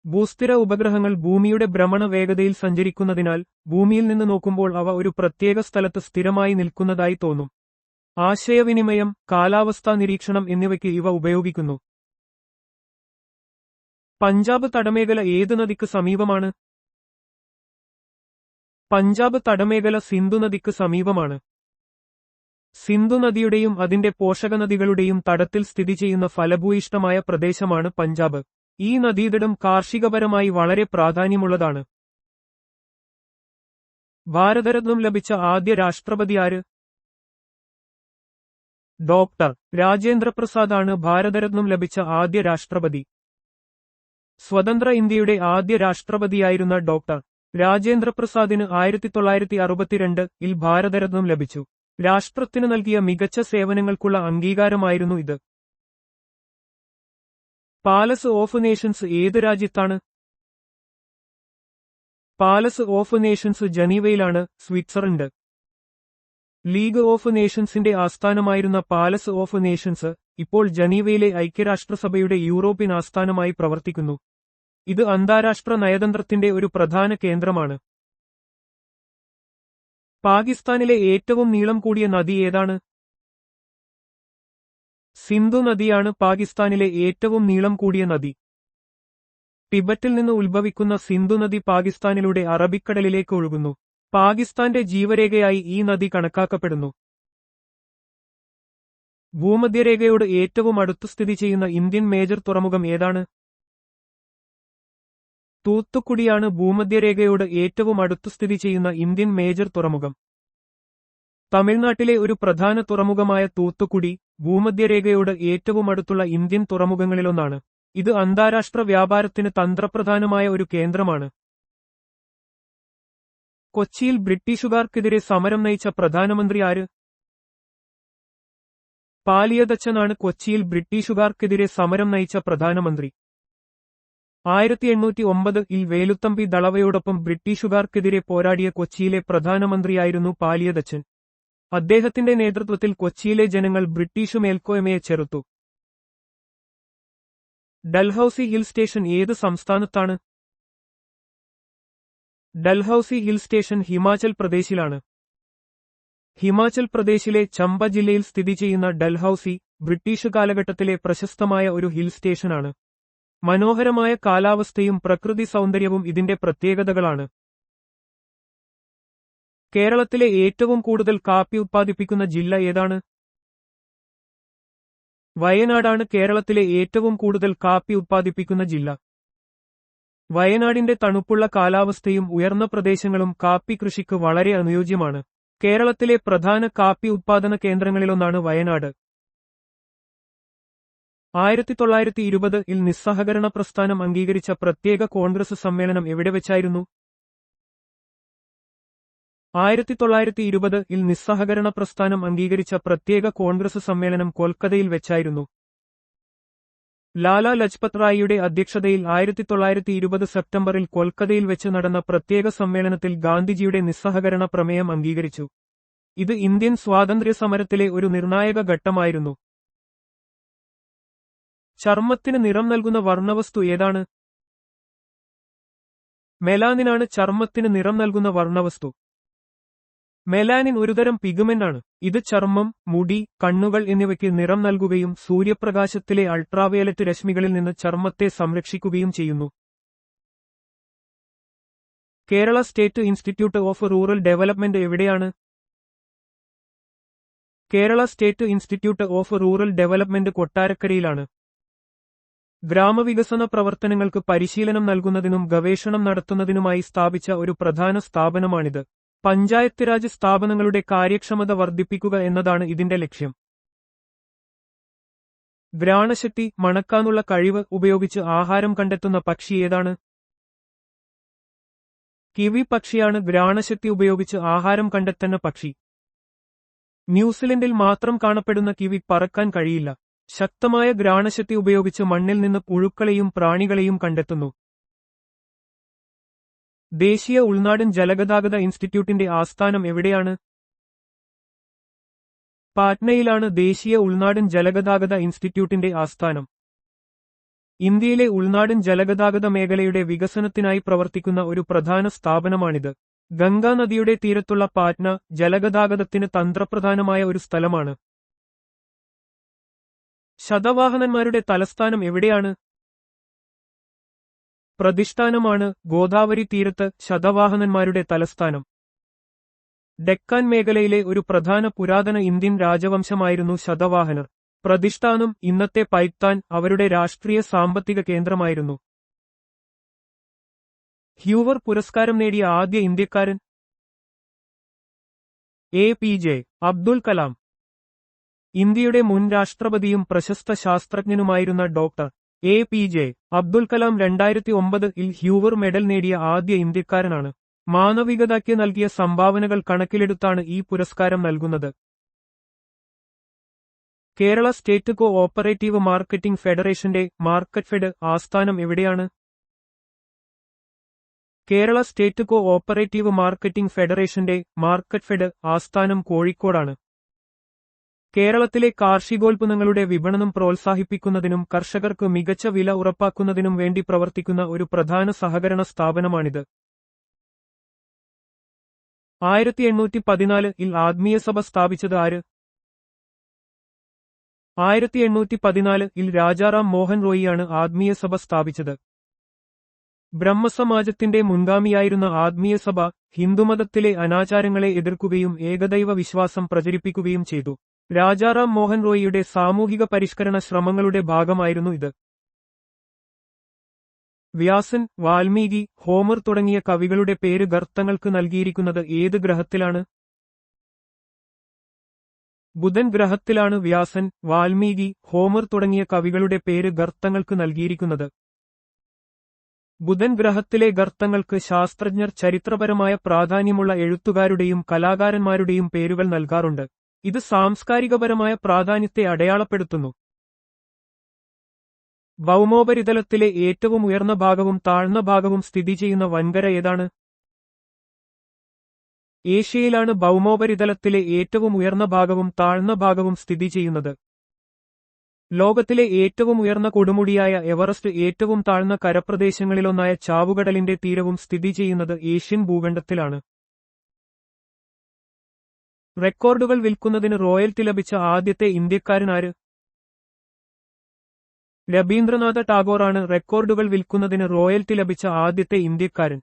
ഭൂസ്ഥിര ഉപഗ്രഹങ്ങൾ ഭൂമിയുടെ ഭ്രമണ വേഗതയിൽ സഞ്ചരിക്കുന്നതിനാൽ ഭൂമിയിൽ നിന്ന് നോക്കുമ്പോൾ അവ ഒരു പ്രത്യേക സ്ഥലത്ത് സ്ഥിരമായി നിൽക്കുന്നതായി തോന്നും. ആശയവിനിമയം, കാലാവസ്ഥാ നിരീക്ഷണം എന്നിവയ്ക്ക് ഇവ ഉപയോഗിക്കുന്നു. പഞ്ചാബ് തടമേഖല ഏത് നദിക്ക് സമീപമാണ്? പഞ്ചാബ് തടമേഖല സിന്ധു നദിക്ക് സമീപമാണ്. സിന്ധു നദിയുടെയും അതിന്റെ പോഷകനദികളുടെയും തടത്തിൽ സ്ഥിതി ചെയ്യുന്ന ഫലഭൂയിഷ്ഠമായ പ്രദേശമാണ് പഞ്ചാബ്. ഈ നദീതടം കാർഷികപരമായി വളരെ പ്രാധാന്യമുള്ളതാണ്. ഭാരതരത്നം ലഭിച്ച ആദ്യ രാഷ്ട്രപതി ആര്? ഡോക്ടർ രാജേന്ദ്രപ്രസാദാണ് ഭാരതരത്നം ലഭിച്ച ആദ്യ രാഷ്ട്രപതി. സ്വതന്ത്ര ഇന്ത്യയുടെ ആദ്യ രാഷ്ട്രപതിയായിരുന്ന ഡോക്ടർ രാജേന്ദ്രപ്രസാദിന് 1962-ൽ ഭാരതരത്നം ലഭിച്ചു. രാഷ്ട്രത്തിന് നൽകിയ മികച്ച സേവനങ്ങൾക്കുള്ള അംഗീകാരമായിരുന്നു ഇത്. പാലസ് ഓഫ് നേഷൻസ് ഏത് രാജ്യത്താണ്? പാലസ് ഓഫ് നേഷൻസ് ജനീവയിലാണ്, സ്വിറ്റ്സർലൻഡ്. ലീഗ് ഓഫ് നേഷൻസിന്റെ ആസ്ഥാനമായിരുന്ന പാലസ് ഓഫ് നേഷൻസ് ഇപ്പോൾ ജനീവയിലെ ഐക്യരാഷ്ട്രസഭയുടെ യൂറോപ്യൻ ആസ്ഥാനമായി പ്രവർത്തിക്കുന്നു. ഇത് അന്താരാഷ്ട്ര നയതന്ത്രത്തിന്റെ ഒരു പ്രധാന കേന്ദ്രമാണ്. പാകിസ്ഥാനിലെ ഏറ്റവും നീളം കൂടിയ നദി ഏതാണ്? സിന്ധു നദിയാണ് പാകിസ്ഥാനിലെ ഏറ്റവും നീളം കൂടിയ നദി. ടിബറ്റിൽ നിന്ന് ഉത്ഭവിക്കുന്ന സിന്ധു നദി പാകിസ്ഥാനിലൂടെ അറബിക്കടലിലേക്ക് ഒഴുകുന്നു. പാകിസ്ഥാന്റെ ജീവരേഖയായി ഈ നദി കണക്കാക്കപ്പെടുന്നു. ഭൂമധ്യരേഖയോട് ഏറ്റവും അടുത്തു സ്ഥിതി ചെയ്യുന്ന ഇന്ത്യൻ മേജർ തുറമുഖം ഏതാണ്? തൂത്തുക്കുടിയാണ് ഭൂമധ്യരേഖയോട് ഏറ്റവും അടുത്തു സ്ഥിതി ചെയ്യുന്ന ഇന്ത്യൻ മേജർ തുറമുഖം. തമിഴ്നാട്ടിലെ ഒരു പ്രധാന തുറമുഖമായ തൂത്തുക്കുടി ഭൂമധ്യരേഖയോട് ഏറ്റവും അടുത്തുള്ള ഇന്ത്യൻ തുറമുഖങ്ങളിലൊന്നാണ്. ഇത് അന്താരാഷ്ട്ര വ്യാപാരത്തിന് തന്ത്രപ്രധാനമായ ഒരു കേന്ദ്രമാണ്. കൊച്ചിയിൽ ബ്രിട്ടീഷുകാർക്കെതിരെ സമരം നയിച്ച പ്രധാനമന്ത്രി ആര്? പാലിയതച്ചനാണ് കൊച്ചിയിൽ ബ്രിട്ടീഷുകാർക്കെതിരെ സമരം നയിച്ച പ്രധാനമന്ത്രി. 1809 വേലുത്തമ്പി ദളവയോടൊപ്പം ബ്രിട്ടീഷുകാർക്കെതിരെ പോരാടിയ കൊച്ചിയിലെ പ്രധാനമന്ത്രിയായിരുന്നു പാലിയതച്ചൻ. അദ്ദേഹത്തിന്റെ നേതൃത്വത്തിൽ കൊച്ചിയിലെ ജനങ്ങൾ ബ്രിട്ടീഷ് മേൽക്കോയ്മയെ ചെറുത്തു. ഡൽഹൌസി ഹിൽ സ്റ്റേഷൻ ഏത് സംസ്ഥാനത്താണ്? ഡൽഹൌസി ഹിൽ സ്റ്റേഷൻ ഹിമാചൽ പ്രദേശിലാണ്. ഹിമാചൽ പ്രദേശിലെ ചമ്പ ജില്ലയിൽ സ്ഥിതി ചെയ്യുന്ന ഡൽഹൌസി ബ്രിട്ടീഷ് കാലഘട്ടത്തിലെ പ്രശസ്തമായ ഒരു ഹിൽ സ്റ്റേഷനാണ്. മനോഹരമായ കാലാവസ്ഥയും പ്രകൃതി സൗന്ദര്യവും ഇതിന്റെ പ്രത്യേകതകളാണ്. കേരളത്തിലെ ഏറ്റവും കൂടുതൽ കാപ്പി ഉത്പാദിപ്പിക്കുന്ന ജില്ല ഏതാണ്? വയനാടാണ് കേരളത്തിലെ ഏറ്റവും കൂടുതൽ കാപ്പി ഉത്പാദിപ്പിക്കുന്ന ജില്ല. വയനാടിന്റെ തണുപ്പുള്ള കാലാവസ്ഥയും ഉയർന്ന പ്രദേശങ്ങളും കാപ്പി കൃഷിക്ക് വളരെ അനുയോജ്യമാണ്. കേരളത്തിലെ പ്രധാന കാപ്പി ഉത്പാദന കേന്ദ്രങ്ങളിലൊന്നാണ് വയനാട്. 1920 നിസ്സഹകരണ പ്രസ്ഥാനം അംഗീകരിച്ച പ്രത്യേക കോൺഗ്രസ് സമ്മേളനം എവിടെ വെച്ചായിരുന്നു? 1920 നിസ്സഹകരണ പ്രസ്ഥാനം അംഗീകരിച്ച പ്രത്യേക കോൺഗ്രസ് സമ്മേളനം കൊൽക്കത്തയിൽ വെച്ചായിരുന്നു. ലാലാ ലജ്പത് റായിയുടെ അധ്യക്ഷതയിൽ 1920 സെപ്റ്റംബറിൽ കൊൽക്കത്തയിൽ വെച്ച് നടന്ന പ്രത്യേക സമ്മേളനത്തിൽ ഗാന്ധിജിയുടെ നിസ്സഹകരണ പ്രമേയം അംഗീകരിച്ചു. ഇത് ഇന്ത്യൻ സ്വാതന്ത്ര്യ സമരത്തിലെ ഒരു നിർണായക ഘട്ടമായിരുന്നു. ചർമ്മത്തിന് നിറം നൽകുന്ന വർണ്ണവസ്തു ഏതാണ്? മെലാനിനാണ് ചർമ്മത്തിന് നിറം നൽകുന്ന വർണ്ണവസ്തു. മെലാനിൻ ഒരുതരം പിഗ്മെന്റാണ്. ഇത് ചർമ്മം, മുടി, കണ്ണുകൾ എന്നിവയ്ക്ക് നിറം നൽകുകയും സൂര്യപ്രകാശത്തിലെ അൾട്രാവയലറ്റ് രശ്മികളിൽ നിന്ന് ചർമ്മത്തെ സംരക്ഷിക്കുകയും ചെയ്യുന്നു. Kerala State Institute of Rural Development എവിടെയാണ്? Kerala State Institute of Rural Development കൊട്ടാരക്കരയിലാണ്. ഗ്രാമവികസന പ്രവർത്തനങ്ങൾക്ക് പരിശീലനം നൽകുന്നതിനും ഗവേഷണം നടത്തുന്നതിനുമായി സ്ഥാപിച്ച ഒരു പ്രധാന സ്ഥാപനമാണിത്. പഞ്ചായത്ത് രാജ് സ്ഥാപനങ്ങളുടെ കാര്യക്ഷമത വർദ്ധിപ്പിക്കുക എന്നതാണ് ഇതിന്റെ ലക്ഷ്യം. ഘ്രാണശക്തി മണക്കാനുള്ള കഴിവ് ഉപയോഗിച്ച് ആഹാരം കണ്ടെത്തുന്ന പക്ഷി ഏതാണ്? കിവി പക്ഷിയാണ് ഘ്രാണശക്തി ഉപയോഗിച്ച് ആഹാരം കണ്ടെത്തുന്ന പക്ഷി. ന്യൂസിലൻഡിൽ മാത്രം കാണപ്പെടുന്ന കിവി പറക്കാൻ കഴിയില്ല. ശക്തമായ ഘ്രാണശക്തി ഉപയോഗിച്ച് മണ്ണിൽ നിന്ന് പുഴുക്കളെയും പ്രാണികളെയും കണ്ടെത്തുന്നു. ദേശീയ ഉൾനാടൻ ജലഗതാഗത ഇൻസ്റ്റിറ്റ്യൂട്ടിന്റെ ആസ്ഥാനം എവിടെയാണ്? പാറ്റ്നയിലാണ് ദേശീയ ഉൾനാടൻ ജലഗതാഗത ഇൻസ്റ്റിറ്റ്യൂട്ടിന്റെ ആസ്ഥാനം. ഇന്ത്യയിലെ ഉൾനാടൻ ജലഗതാഗത മേഖലയുടെ വികസനത്തിനായി പ്രവർത്തിക്കുന്ന ഒരു പ്രധാന സ്ഥാപനമാണിത്. ഗംഗാ നദിയുടെ തീരത്തുള്ള പാറ്റ്ന ജലഗതാഗതത്തിന് തന്ത്രപ്രധാനമായ ഒരു സ്ഥലമാണ്. ശതവാഹനന്മാരുടെ തലസ്ഥാനം എവിടെയാണ്? പ്രതിഷ്ഠാനമാണ് ഗോദാവരി തീരത്ത് ശതവാഹനന്മാരുടെ തലസ്ഥാനം. ഡെക്കാൻ മേഖലയിലെ ഒരു പ്രധാന പുരാതന ഇന്ത്യൻ രാജവംശമായിരുന്നു ശതവാഹനർ. പ്രതിഷ്ഠാനം ഇന്നത്തെ പൈത്താൻ അവരുടെ രാഷ്ട്രീയ സാമ്പത്തിക കേന്ദ്രമായിരുന്നു. ഹ്യൂവർ പുരസ്കാരം നേടിയ ആദ്യ ഇന്ത്യക്കാരൻ? APJ അബ്ദുൽ കലാം. ഇന്ത്യയുടെ മുൻ രാഷ്ട്രപതിയും പ്രശസ്ത ശാസ്ത്രജ്ഞനുമായിരുന്ന doctor APJ Abdul Kalam 2009 Hoover medal നേടിയ ആദ്യ ഇന്ത്യക്കാരനാണ്. മാനവികതയ്ക്ക് നൽകിയ സംഭാവനകൾ കണക്കിലെടുത്താണ് ഈ പുരസ്കാരം നൽകുന്നത്. Kerala state co operative marketing ഫെഡറേഷന്റെ മാർക്കറ്റ്ഫെഡ് ആസ്ഥാനം എവിടെയാണ്? Kerala state co operative marketing ഫെഡറേഷന്റെ മാർക്കറ്റ്ഫെഡ് ആസ്ഥാനം കോഴിക്കോടാണ്. കേരളത്തിലെ കാർഷികോൽപ്പന്നങ്ങളുടെ വിപണനം പ്രോത്സാഹിപ്പിക്കുന്നതിനും കർഷകർക്ക് മികച്ച വില ഉറപ്പാക്കുന്നതിനും വേണ്ടി പ്രവർത്തിക്കുന്ന ഒരു പ്രധാന സഹകരണ സ്ഥാപനമാണിത്. 1814 ആത്മീയസഭ സ്ഥാപിച്ചത് ആര്? 1814 രാജാറാം മോഹൻ റോയിയാണ് ആത്മീയസഭ സ്ഥാപിച്ചത്. ബ്രഹ്മസമാജത്തിന്റെ മുൻഗാമിയായിരുന്ന ആത്മീയസഭ ഹിന്ദുമതത്തിലെ അനാചാരങ്ങളെ എതിർക്കുകയും ഏകദൈവ വിശ്വാസം പ്രചരിപ്പിക്കുകയും ചെയ്തു. രാജാറാം മോഹൻ റോയിയുടെ സാമൂഹിക പരിഷ്കരണ ശ്രമങ്ങളുടെ ഭാഗമായിരുന്നു ഇത്. വ്യാസൻ, വാൽമീകി, ഹോമർ തുടങ്ങിയ കവികളുടെ പേര് ഗർത്തങ്ങൾക്ക് നൽകിയിരിക്കുന്നത് ഏത് ഗ്രഹത്തിലാണ്? ബുധൻ ഗ്രഹത്തിലാണ് വ്യാസൻ, വാൽമീകി, ഹോമർ തുടങ്ങിയ കവികളുടെ പേര് ഗർത്തങ്ങൾക്ക് നൽകിയിരിക്കുന്നത്. ബുധൻ ഗ്രഹത്തിലെ ഗർത്തങ്ങൾക്ക് ശാസ്ത്രജ്ഞർ ചരിത്രപരമായ പ്രാധാന്യമുള്ള എഴുത്തുകാരുടെയും കലാകാരന്മാരുടെയും പേരുകൾ നൽകാറുണ്ട്. ഇത് സാംസ്കാരികപരമായ പ്രാധാന്യത്തെ അടയാളപ്പെടുത്തുന്നു. ഭൗമോപരിതലത്തിലെ ഏറ്റവും ഉയർന്ന ഭാഗവും താഴ്ന്ന ഭാഗവും സ്ഥിതി ചെയ്യുന്ന വൻകര ഏതാണ്? ഏഷ്യയിലാണ് ഭൗമോപരിതലത്തിലെ ഏറ്റവും ഉയർന്ന ഭാഗവും താഴ്ന്ന ഭാഗവും സ്ഥിതി ചെയ്യുന്നത്. ലോകത്തിലെ ഏറ്റവും ഉയർന്ന കൊടുമുടിയായ എവറസ്റ്റ് ഏറ്റവും താഴ്ന്ന കരപ്രദേശങ്ങളിലൊന്നായ ചാവുകടലിന്റെ തീരവും സ്ഥിതി ചെയ്യുന്നത് ഏഷ്യൻ ഭൂഖണ്ഡത്തിലാണ്. റെക്കോർഡുകൾ വിൽക്കുന്നതിന് റോയൽറ്റി ലഭിച്ച ആദ്യത്തെ ഇന്ത്യക്കാരനാര്? രബീന്ദ്രനാഥ ടാഗോറാണ് റെക്കോർഡുകൾ വിൽക്കുന്നതിന് റോയൽറ്റി ലഭിച്ച ആദ്യത്തെ ഇന്ത്യക്കാരൻ.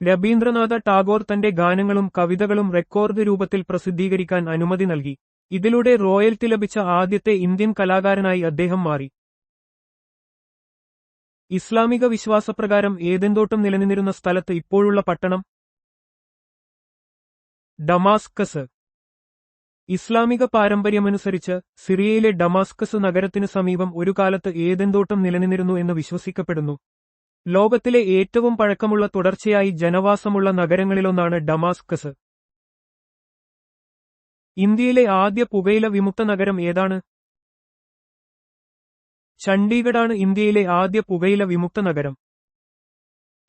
രബീന്ദ്രനാഥ ടാഗോർ തന്റെ ഗാനങ്ങളും കവിതകളും റെക്കോർഡ് രൂപത്തിൽ പ്രസിദ്ധീകരിക്കാൻ അനുമതി നൽകി. ഇതിലൂടെ റോയൽറ്റി ലഭിച്ച ആദ്യത്തെ ഇന്ത്യൻ കലാകാരനായി അദ്ദേഹം മാറി. ഇസ്ലാമിക വിശ്വാസപ്രകാരം ഏദൻതോട്ടം നിലനിന്നിരുന്ന സ്ഥലത്ത് ഇപ്പോഴുള്ള പട്ടണം? ഡമാസ്കസ്. ഇസ്ലാമിക പാരമ്പര്യമനുസരിച്ച് സിറിയയിലെ ഡമാസ്കസ് നഗരത്തിനു സമീപം ഒരു കാലത്ത് ഏദൻതോട്ടം നിലനിന്നിരുന്നു എന്ന് വിശ്വസിക്കപ്പെടുന്നു. ലോകത്തിലെ ഏറ്റവും പഴക്കമുള്ള തുടർച്ചയായി ജനവാസമുള്ള നഗരങ്ങളിലൊന്നാണ് ഡമാസ്കസ്. ഇന്ത്യയിലെ ആദ്യ പുകയില വിമുക്ത നഗരം ഏതാണ്? ചണ്ഡീഗഡാണ് ഇന്ത്യയിലെ ആദ്യ പുകയില വിമുക്ത നഗരം.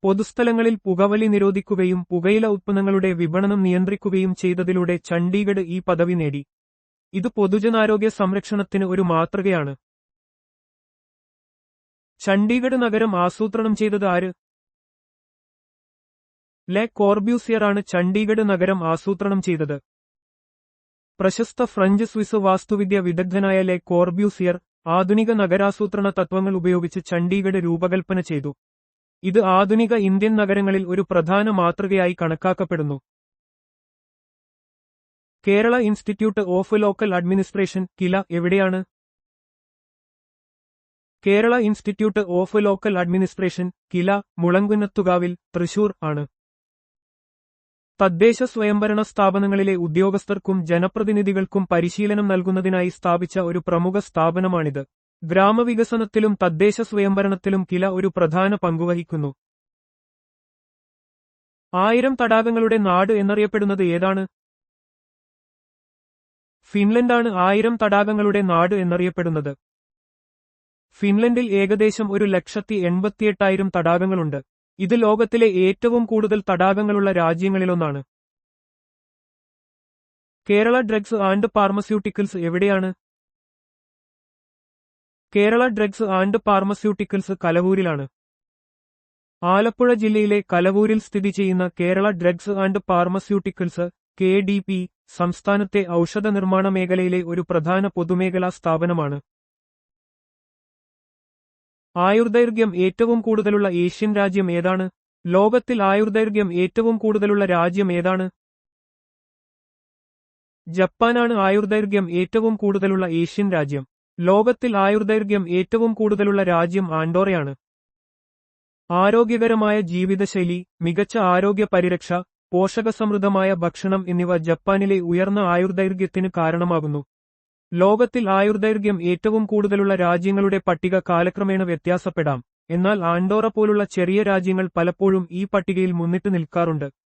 പൊതുസ്ഥലങ്ങളിൽ പുകവലി നിരോധിക്കുകയും പുകയില ഉത്പന്നങ്ങളുടെ വിപണനം നിയന്ത്രിക്കുകയും ചെയ്തതിലൂടെ ചണ്ഡീഗഡ് ഈ പദവി നേടി. ഇത് പൊതുജനാരോഗ്യ സംരക്ഷണത്തിന് ഒരു മാതൃകയാണ്. ചണ്ഡീഗഡ് നഗരം ആസൂത്രണം ചെയ്തത് ആര്? ലെ കോർബ്യൂസിയറാണ് ചണ്ഡീഗഡ് നഗരം ആസൂത്രണം ചെയ്തത്. പ്രശസ്ത ഫ്രഞ്ച് സ്വിസ് വാസ്തുവിദ്യ വിദഗ്ധനായ ലെ കോർബ്യൂസിയർ ആധുനിക നഗരാസൂത്രണ തത്വങ്ങൾ ഉപയോഗിച്ച് ചണ്ഡീഗഡ് രൂപകൽപ്പന ചെയ്തു. ഇത് ആധുനിക ഇന്ത്യൻ നഗരങ്ങളിൽ ഒരു പ്രധാന മാതൃകയായി കണക്കാക്കപ്പെടുന്നു. Kerala Institute of Local Administration KILA എവിടെയാണ്? Kerala Institute of Local Administration KILA മുളങ്കുന്നത്തുകാവിൽ, തൃശൂർ ആണ്. തദ്ദേശ സ്വയംഭരണ സ്ഥാപനങ്ങളിലെ ഉദ്യോഗസ്ഥർക്കും ജനപ്രതിനിധികൾക്കും പരിശീലനം നൽകുന്നതിനായി സ്ഥാപിച്ച ഒരു പ്രമുഖ സ്ഥാപനമാണിത്. ഗ്രാമവികസനത്തിലും തദ്ദേശ സ്വയംഭരണത്തിലും കില ഒരു പ്രധാന പങ്കുവഹിക്കുന്നു. 1000 തടാകങ്ങളുടെ നാട് എന്നറിയപ്പെടുന്നത് ഏതാണ്? ഫിൻലൻഡാണ് 1000 തടാകങ്ങളുടെ നാട് എന്നറിയപ്പെടുന്നത്. ഫിൻലൻഡിൽ ഏകദേശം 1,88,000 തടാകങ്ങളുണ്ട്. ഇത് ലോകത്തിലെ ഏറ്റവും കൂടുതൽ തടാകങ്ങളുള്ള രാജ്യങ്ങളിലൊന്നാണ്. കേരള ഡ്രഗ്സ് ആൻഡ് ഫാർമസ്യൂട്ടിക്കൽസ് എവിടെയാണ്? കേരള ഡ്രഗ്സ് ആൻഡ് ഫാർമസ്യൂട്ടിക്കൽസ് കലവൂരിലാണ്. ആലപ്പുഴ ജില്ലയിലെ കലവൂരിൽ സ്ഥിതി ചെയ്യുന്ന Kerala Drugs and Pharmaceuticals KDP സംസ്ഥാനത്തെ ഔഷധ നിർമ്മാണ മേഖലയിലെ ഒരു പ്രധാന പൊതുമേഖലാ സ്ഥാപനമാണ്. ആയുർദൈർഘ്യം ഏറ്റവും കൂടുതലുള്ള ഏഷ്യൻ രാജ്യം ഏതാണ്? ലോകത്തിൽ ആയുർദൈർഘ്യം ഏറ്റവും കൂടുതലുള്ള രാജ്യം ഏതാണ്? ജപ്പാനാണ് ആയുർദൈർഘ്യം ഏറ്റവും കൂടുതലുള്ള ഏഷ്യൻ രാജ്യം. ലോകത്തിൽ ആയുർദൈർഘ്യം ഏറ്റവും കൂടുതലുള്ള രാജ്യം ആൻഡോറയാണ്. ആരോഗ്യകരമായ ജീവിതശൈലി, മികച്ച ആരോഗ്യ പരിരക്ഷ, പോഷകസമൃദ്ധമായ ഭക്ഷണം എന്നിവ ജപ്പാനിലെ ഉയർന്ന ആയുർദൈർഘ്യത്തിന് കാരണമാകുന്നു. ലോകത്തിൽ ആയുർദൈർഘ്യം ഏറ്റവും കൂടുതലുള്ള രാജ്യങ്ങളുടെ പട്ടിക കാലക്രമേണ വ്യത്യാസപ്പെടാം. എന്നാൽ ആൻഡോറ പോലുള്ള ചെറിയ രാജ്യങ്ങൾ പലപ്പോഴും ഈ പട്ടികയിൽ മുന്നിട്ട് നിൽക്കാറുണ്ട്.